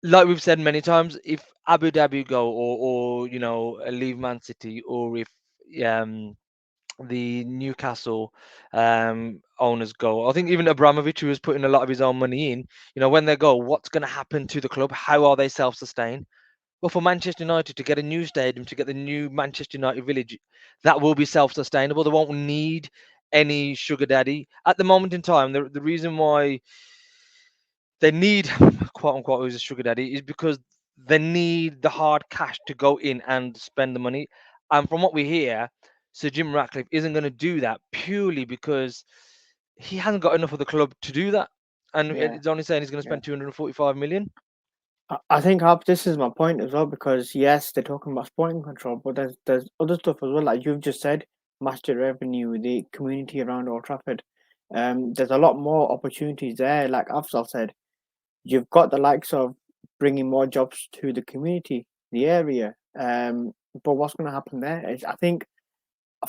like we've said many times, if Abu Dhabi go or leave Man City, or if um the Newcastle owners go. I think even Abramovich, who was putting a lot of his own money in, when they go, what's going to happen to the club? How are they self-sustained? Well, for Manchester United to get a new stadium, to get the new Manchester United Village, that will be self-sustainable. They won't need any sugar daddy at the moment in time. The reason why they need quote unquote who's a sugar daddy is because they need the hard cash to go in and spend the money. And from what we hear, Sir Jim Ratcliffe isn't going to do that purely because he hasn't got enough of the club to do that. And Yeah, it's only saying he's going to yeah. spend 245 million. I think this is my point as well, because yes, they're talking about sporting control, but there's other stuff as well, like you've just said, master revenue, the community around Old Trafford. There's a lot more opportunities there. Like Afzal said, you've got the likes of bringing more jobs to the community, the area. But what's going to happen there is, I think,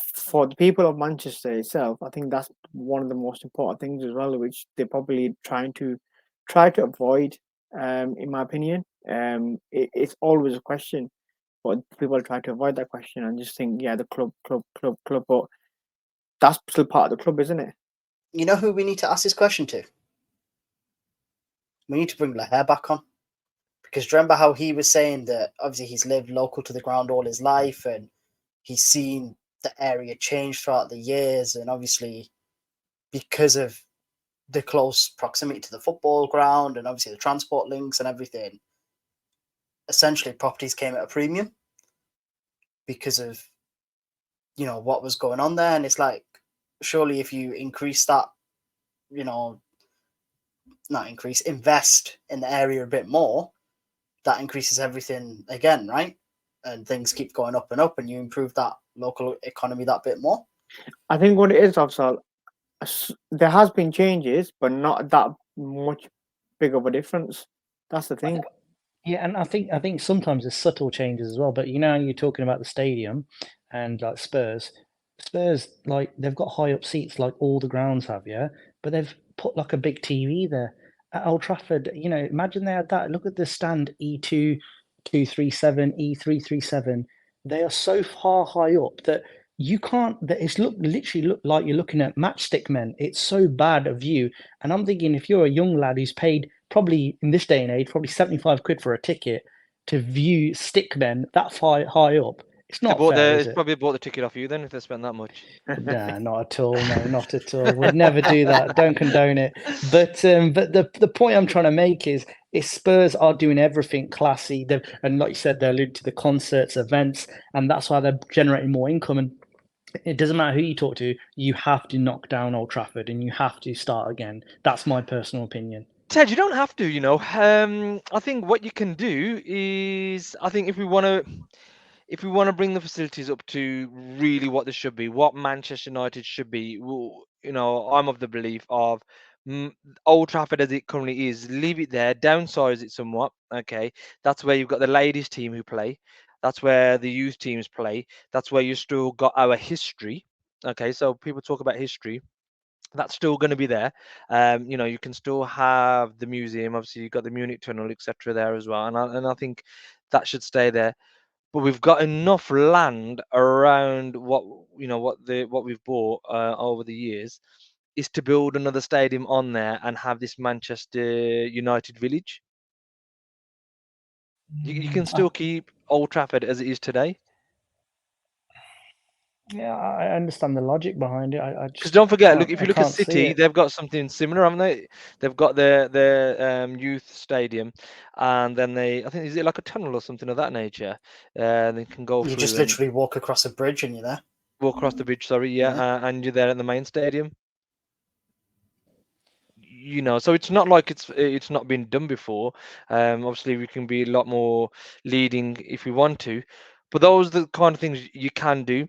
for the people of Manchester itself, I think that's one of the most important things as well, which they're probably try to avoid. In my opinion, it's always a question, but people try to avoid that question and just think, yeah, the club. But that's still part of the club, isn't it? You know who we need to ask this question to? We need to bring Laher back on. Because remember how he was saying that obviously he's lived local to the ground all his life and he's seen the area change throughout the years, and obviously because of the close proximity to the football ground and obviously the transport links and everything, essentially properties came at a premium because of what was going on there. And it's like, surely if you increase that, not increase, invest in the area a bit more, that increases everything again, right? And things keep going up and up, and you improve that local economy that bit more? I think what it is, also, there has been changes, but not that much big of a difference. That's the thing. Yeah, and I think sometimes there's subtle changes as well. But you're talking about the stadium and like Spurs like they've got high up seats like all the grounds have, yeah. But they've put like a big TV there at Old Trafford. Imagine they had that. Look at the stand E2237, E337. They are so far high up that you can't. That it's literally look like you're looking at matchstick men. It's so bad a view. And I'm thinking, if you're a young lad who's paid probably in this day and age, probably 75 quid for a ticket to view stickmen that far high up. It's They not bought fair, the. is It's it? probably bought the ticket off you then if they spent that much. Nah, not at all. No, not at all. Would never do that. Don't condone it. But the point I'm trying to make is Spurs are doing everything classy. And like you said, they allude to the concerts, events, and that's why they're generating more income. And it doesn't matter who you talk to, you have to knock down Old Trafford and you have to start again. That's my personal opinion. Ted, you don't have to. I think what you can do is, I think if we want to bring the facilities up to really what they should be, what Manchester United should be, I'm of the belief of mm, Old Trafford as it currently is, leave it there, downsize it somewhat. Okay, that's where you've got the ladies team who play. That's where the youth teams play. That's where you still got our history. Okay, so people talk about history. That's still going to be there. You can still have the museum. Obviously, you've got the Munich Tunnel, etc., there as well, and I think that should stay there. But we've got enough land around what we've bought over the years is to build another stadium on there and have this Manchester United village. You can still keep Old Trafford as it is today. Yeah, I understand the logic behind it. I Because just don't forget, look, can't if I you look at can't see City, it. they've got something similar, haven't they? They've got their youth stadium, and then I think, is it like a tunnel or something of that nature? They can go You through just and literally walk across a bridge and you're there. walk across the bridge. Sorry, yeah, Yeah. and you're there at the main stadium. So it's not like it's not been done before. Obviously, we can be a lot more leading if we want to, but those are the kind of things you can do.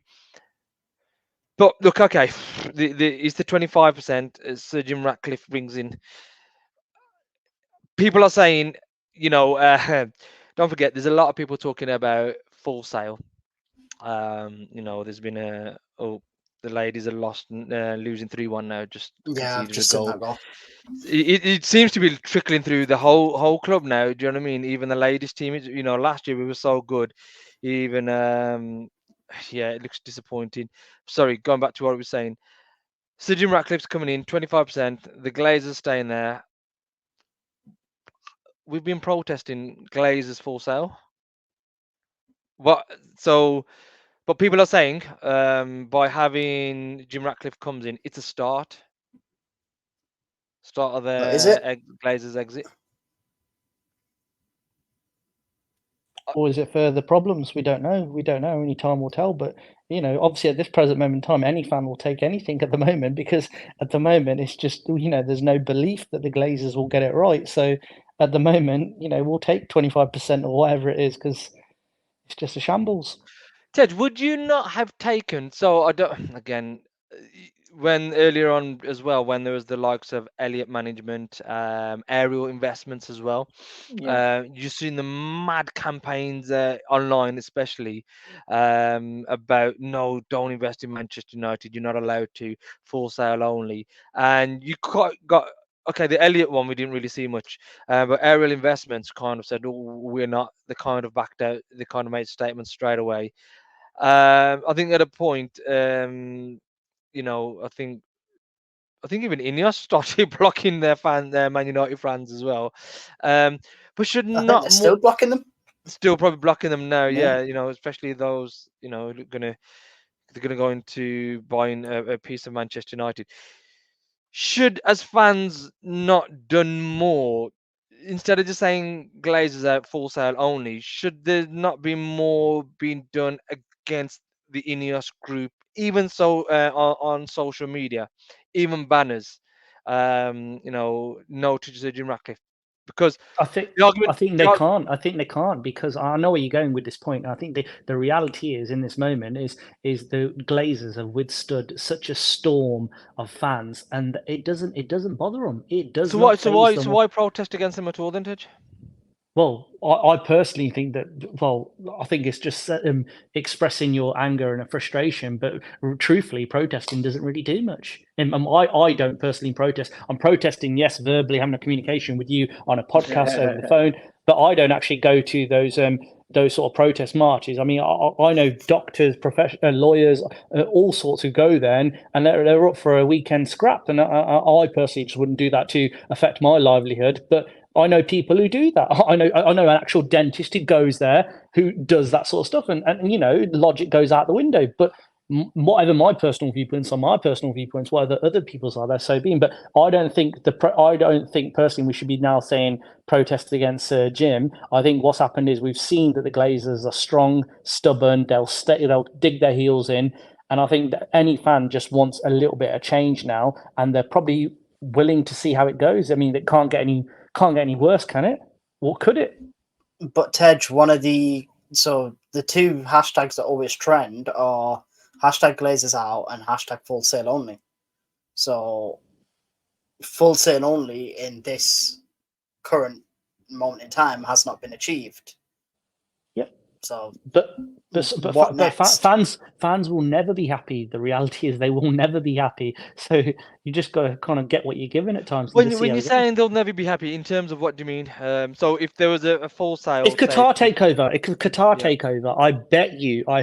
But look, okay, it's the 25%. Sir Jim Ratcliffe brings in. People are saying, don't forget, there's a lot of people talking about full sale. There's been the ladies are losing 3-1 now, just Yeah, I've conceded a just seen goal. that goal. It seems to be trickling through the whole club now. Do you know what I mean? Even the ladies team. Last year we were so good. Even yeah, it looks disappointing. Sorry, going back to what I was saying. Sir Jim Ratcliffe's coming in 25%. The Glazers staying there. We've been protesting Glazers full sale. What? So, but people are saying by having Jim Ratcliffe comes in, it's a start of But is it? the Glazers exit. Or is it further problems? We don't know. We don't know. Only time will tell. But obviously at this present moment in time, any fan will take anything at the moment because at the moment it's just there's no belief that the Glazers will get it right. So at the moment, we'll take 25% or whatever it is because it's just a shambles. Ted, would you not have taken? So I don't. Again, when earlier on as well, when there was the likes of Elliott Management, Aerial Investments as well. Yeah. You've seen the mad campaigns online, especially about no, don't invest in Manchester United. You're not allowed to, full sale only, and you got. Okay, the Elliott one we didn't really see much, but Aerial Investments kind of said, "Oh, we're not." They kind of backed out. They kind of made statements straight away. I think at a point, I think even Ineos started blocking their Man United fans as well. But should I think not they're more still blocking them. still probably blocking them now. Yeah. Yeah, especially those they're gonna go into buying a piece of Manchester United. Should, as fans, not done more instead of just saying Glazers out full sale only? Should there not be more being done against the Ineos group, even so on social media, even banners? No to Sir Jim Ratcliffe. Because I think the argument, I think they can't. I think they can't because I know where you're going with this point. I think the reality is in this moment is the Glazers have withstood such a storm of fans, and it doesn't bother them. It does so not phase them. why protest against them at all then, Tej? Well, I personally think that. Well, I think it's just expressing your anger and a frustration. But truthfully, protesting doesn't really do much. And I don't personally protest. I'm protesting, yes, verbally having a communication with you on a podcast over the phone, but I don't actually go to those sort of protest marches. I mean, I know doctors, lawyers, all sorts who go there, and they're up for a weekend scrap. And I personally just wouldn't do that to affect my livelihood, but I know people who do that. I know an actual dentist who goes there who does that sort of stuff, and logic goes out the window. But whatever my personal viewpoints are my personal viewpoints, whatever other people's are, they're so being. But I don't think personally we should be now saying protest against Jim. I think what's happened is we've seen that the Glazers are strong, stubborn. They'll dig their heels in, and I think that any fan just wants a little bit of change now, and they're probably willing to see how it goes. I mean, it can't get any worse, can it? What could it? But Tej, the two hashtags that always trend are hashtag Glazers out and hashtag Full Sail Only. So Full Sail Only in this current moment in time has not been achieved. Yep. So, but next? fans will never be happy. The reality is they will never be happy. So you just got to kind of get what you're given at times. When you're saying they'll never be happy, in terms of what do you mean? So if there was a full sale, it's Qatar takeover. Takeover. I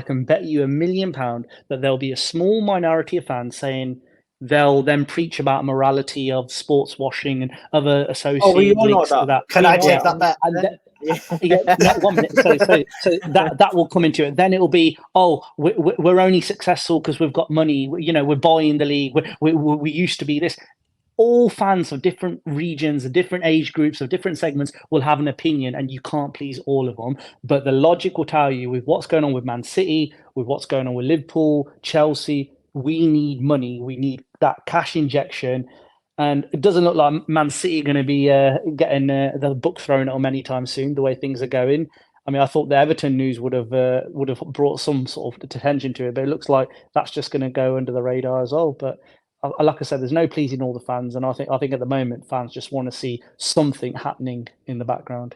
can bet you £1 million that there'll be a small minority of fans saying they'll then preach about morality of sports washing and other associated links to that. Can I take that bet? No, 1 minute. So that will come into it. Then it will be, we're only successful because we've got money. We're buying the league. We used to be this. All fans of different regions, of different age groups, of different segments will have an opinion, and you can't please all of them. But the logic will tell you, with what's going on with Man City, with what's going on with Liverpool, Chelsea, we need money. We need that cash injection. And it doesn't look like Man City are going to be getting the book thrown at them anytime soon, the way things are going. I mean, I thought the Everton news would have brought some sort of attention to it, but it looks like that's just going to go under the radar as well. But like I said, there's no pleasing all the fans, and I think at the moment fans just want to see something happening in the background.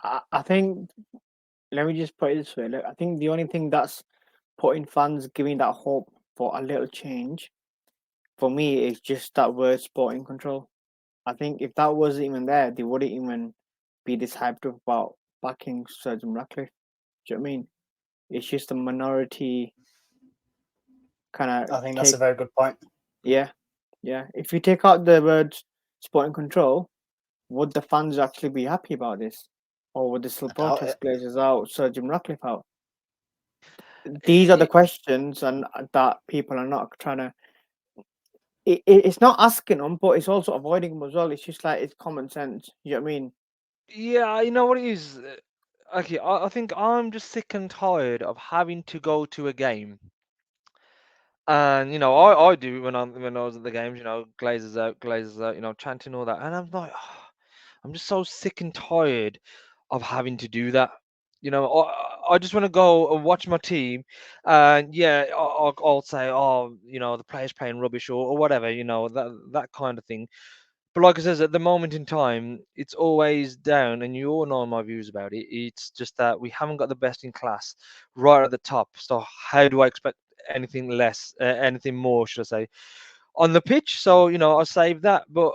I think, let me just put it this way. Look, I think the only thing that's putting fans, giving that hope for a little change, for me, is just that word sporting control. I think if that wasn't even there, they wouldn't even be this hyped up about backing Sir Jim Ratcliffe. Do you know what I mean? It's just a minority kind of. I think that's a very good point. Yeah. If you take out the word sporting control, would the fans actually be happy about this? Or would they still protest Glazers out, Sir Jim Ratcliffe out? These are the questions and that people are not trying to. It's not asking them, but it's also avoiding them as well. It's just like it's common sense. You know what I mean? Yeah, you know what it is. Okay, I think I'm just sick and tired of having to go to a game, and I do when I was at the games. Glazers out, chanting all that, and I'm like, I'm just so sick and tired of having to do that. I just want to go and watch my team, and yeah, I'll say, the players playing rubbish or whatever, that kind of thing. But like I says, at the moment in time, it's always down, and you all know my views about it. It's just that we haven't got the best in class right at the top. So how do I expect anything less, anything more, should I say, on the pitch? So I'll save that. But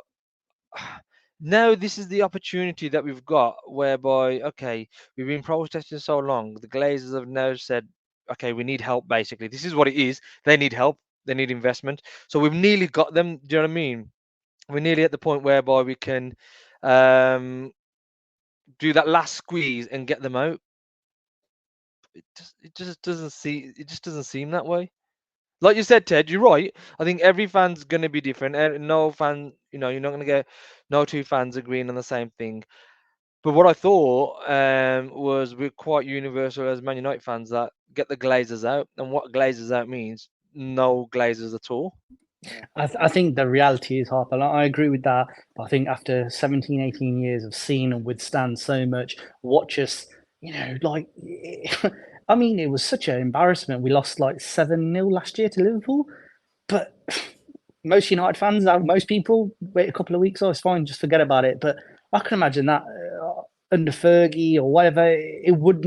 now this is the opportunity that we've got, whereby okay, we've been protesting so long. The Glazers have now said, okay, we need help. Basically, this is what it is. They need help. They need investment. So we've nearly got them. Do you know what I mean? We're nearly at the point whereby we can do that last squeeze and get them out. It just doesn't seem that way. Like you said, Ted, you're right. I think every fan's gonna be different. No fan, you're not gonna get no two fans agreeing on the same thing. But what I thought was we're quite universal as Man United fans that get the Glazers out, and what Glazers out means no Glazers at all. I think the reality is, Harper, I agree with that. But I think after 17, 18 years of seeing and withstand so much, watch us, like, I mean, it was such an embarrassment. We lost like 7-0 last year to Liverpool. But most United fans, most people, wait a couple of weeks, oh, it's fine, just forget about it. But I can imagine that under Fergie or whatever, it would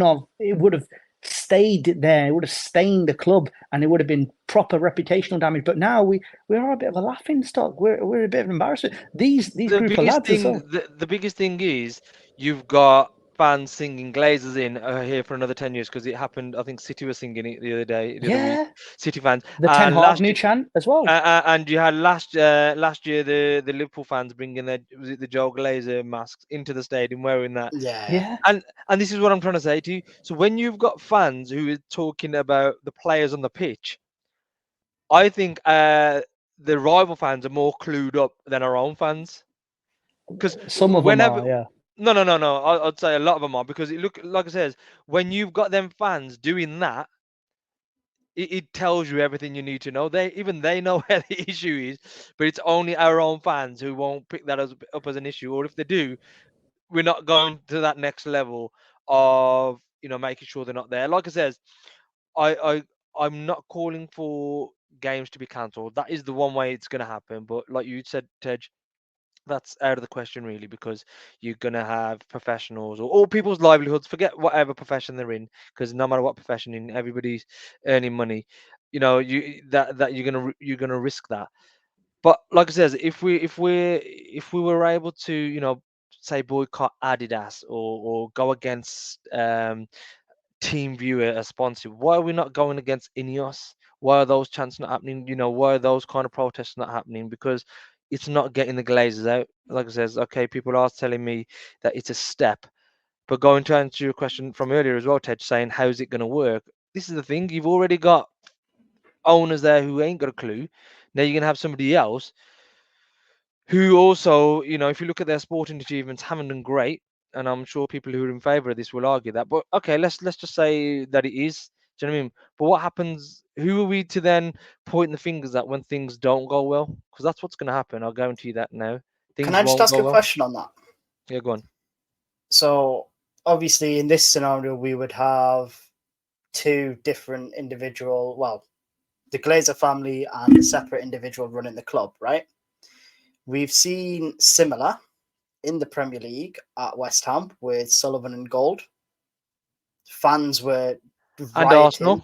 have stayed there. It would have stained the club, and it would have been proper reputational damage. But now we are a bit of a laughing stock. We're a bit of an embarrassment. These group of lads as well. The biggest thing is you've got fans singing Glazers in here for another 10 years because it happened. I think City was singing it the other week. City fans. The Ten Hag new chant as well. And you had last year the Liverpool fans bringing the Joe Glazer masks into the stadium wearing that. Yeah. And this is what I'm trying to say to you. So when you've got fans who are talking about the players on the pitch, I think the rival fans are more clued up than our own fans. Because some of them are, yeah. No. I'd say a lot of them are, because it look like I says, when you've got them fans doing that, it tells you everything you need to know. They know where the issue is, but it's only our own fans who won't pick that up as an issue, or if they do, we're not going to that next level of making sure they're not there. Like I says, I'm not calling for games to be cancelled. That is the one way it's going to happen. But like you said, Tej, that's out of the question really, because you're going to have professionals or all people's livelihoods, forget whatever profession they're in, because no matter what profession in, everybody's earning money. That you're going to risk that. But like I says, if we were able to say boycott Adidas or go against Team Viewer as sponsor, why are we not going against Ineos? Why are those chants not happening? Why are those kind of protests not happening? Because it's not getting the Glazers out. Like I says, okay, people are telling me that it's a step, but going to answer your question from earlier as well, Ted, saying how's it going to work? This is the thing. You've already got owners there who ain't got a clue. Now you're gonna have somebody else who also, if you look at their sporting achievements, haven't done great. And I'm sure people who are in favour of this will argue that. But okay, let's just say that it is. Do you know what I mean? But what happens? Who are we to then point the fingers at when things don't go well? Because that's what's going to happen. I'll guarantee you that now. Things Can I just won't ask go you a well. question on that? Yeah, go on. So obviously, in this scenario, we would have two different individual. Well, the Glazer family and a separate individual running the club, right? We've seen similar in the Premier League at West Ham with Sullivan and Gold. Fans were And Arsenal.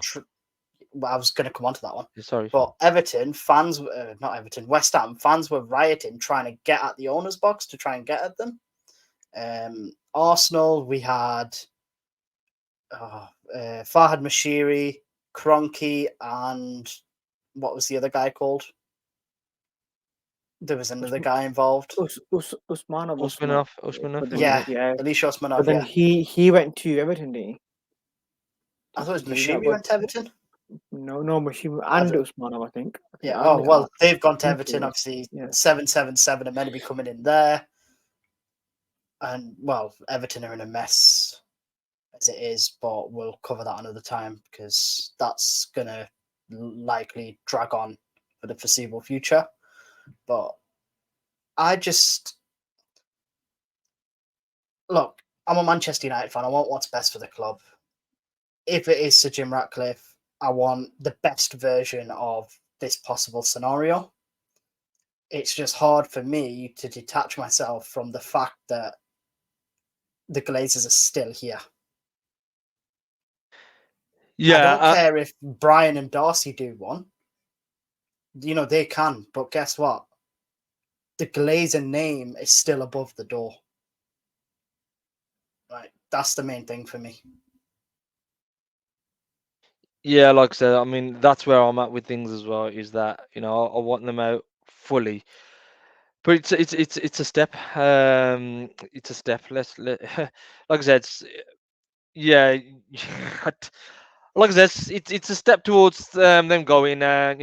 I was going to come on to that one. Sorry. But Everton fans, not Everton, West Ham fans were rioting, trying to get at the owner's box to try and get at them. Arsenal, we had Farhad Mashiri, Kroenke, and what was the other guy called? There was another guy involved. Usmanov. Yeah, Elisha Usmanov. But then he went to Everton, didn't he? I thought it was Mashiri went to Everton. No, Mashiri and Usmanov, I think. Yeah. They've gone to Everton. Obviously, 777 are meant to be coming in there, and Everton are in a mess as it is. But we'll cover that another time because that's gonna likely drag on for the foreseeable future. But I just look. I'm a Manchester United fan. I want what's best for the club. If it is Sir Jim Ratcliffe, I want the best version of this possible scenario. It's just hard for me to detach myself from the fact that the Glazers are still here. Yeah, I don't care if Brian and Darcy do one. They can, but guess what? The Glazer name is still above the door. Right, that's the main thing for me. Yeah, like I said, I mean that's where I'm at with things as well. Is that I want them out fully, but it's a step. It's a step. Like I said, yeah. Like I said, it's a step towards them going. Sir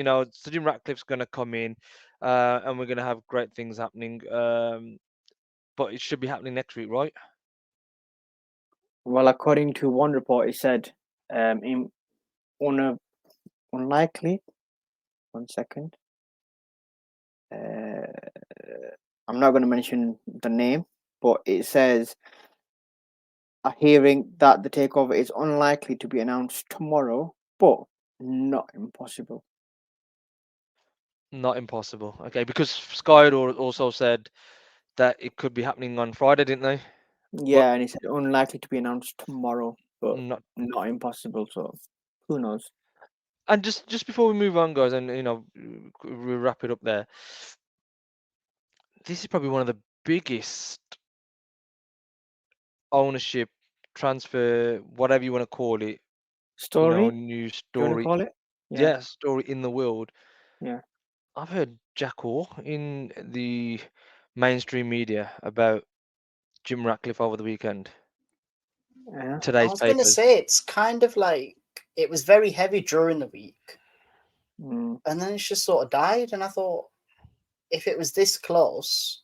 Jim Ratcliffe's going to come in, and we're going to have great things happening. But it should be happening next week, right? Well, according to one report, it said, unlikely. 1 second. I'm not going to mention the name, but it says a hearing that the takeover is unlikely to be announced tomorrow, but not impossible. Not impossible. Okay, because Sky had also said that it could be happening on Friday, didn't they? Yeah, and it said unlikely to be announced tomorrow, but Not. not impossible. So who knows? And just before we move on, guys, and we wrap it up there. This is probably one of the biggest ownership transfer, whatever you want to call it, Story? news Do you want to story, call it? Yeah, yeah, story in the world. yeah. I've heard jack all in the mainstream media about Jim Ratcliffe over the weekend. Yeah. I Today's was going to papers. say it's kind of like it was very heavy during the week, Mm. and then it's just sort of died. And I thought, if it was this close,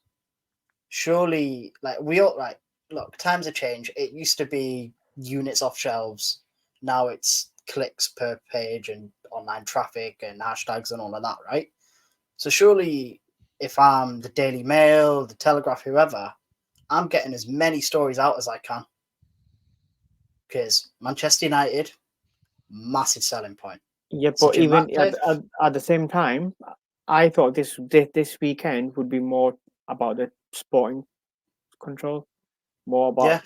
surely, like we all like look, times have changed. It used to be units off shelves. Now it's clicks per page and online traffic and hashtags and all of that, right? So surely, if I'm the Daily Mail, the Telegraph, whoever, I'm getting as many stories out as I can. Because Manchester United, massive selling point. Yeah, So but Jim even Ratcliffe, at the same time, I thought this weekend would be more about the sporting control, more about yeah,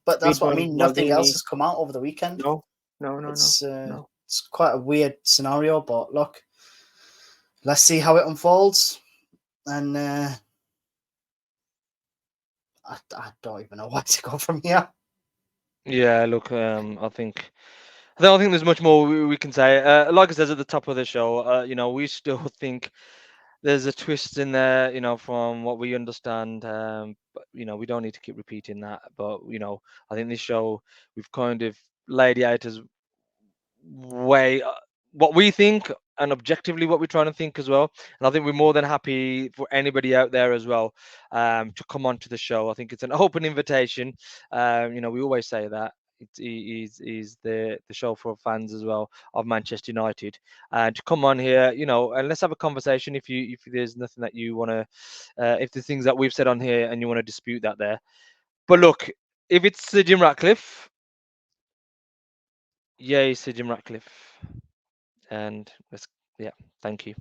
but that's what I Ridwan, mean. Nothing else Maldini. has come out over the weekend. No, no, no, no, It's no. it's quite a weird scenario, but look, let's see how it unfolds. And I don't even know where to go from here. Yeah, look, I don't think there's much more we can say. Like I said at the top of the show, we still think there's a twist in there, from what we understand. But we don't need to keep repeating that. But I think this show we've kind of laid it out as way what we think and objectively what we're trying to think as well. And I think we're more than happy for anybody out there as well to come onto the show. I think it's an open invitation. We always say that. Is the show for fans as well of Manchester United, and to come on here, and let's have a conversation. If there's nothing that you want to, if the things that we've said on here and you want to dispute that there, but look, if it's Sir Jim Ratcliffe, yay, Sir Jim Ratcliffe. And let's, yeah, thank you.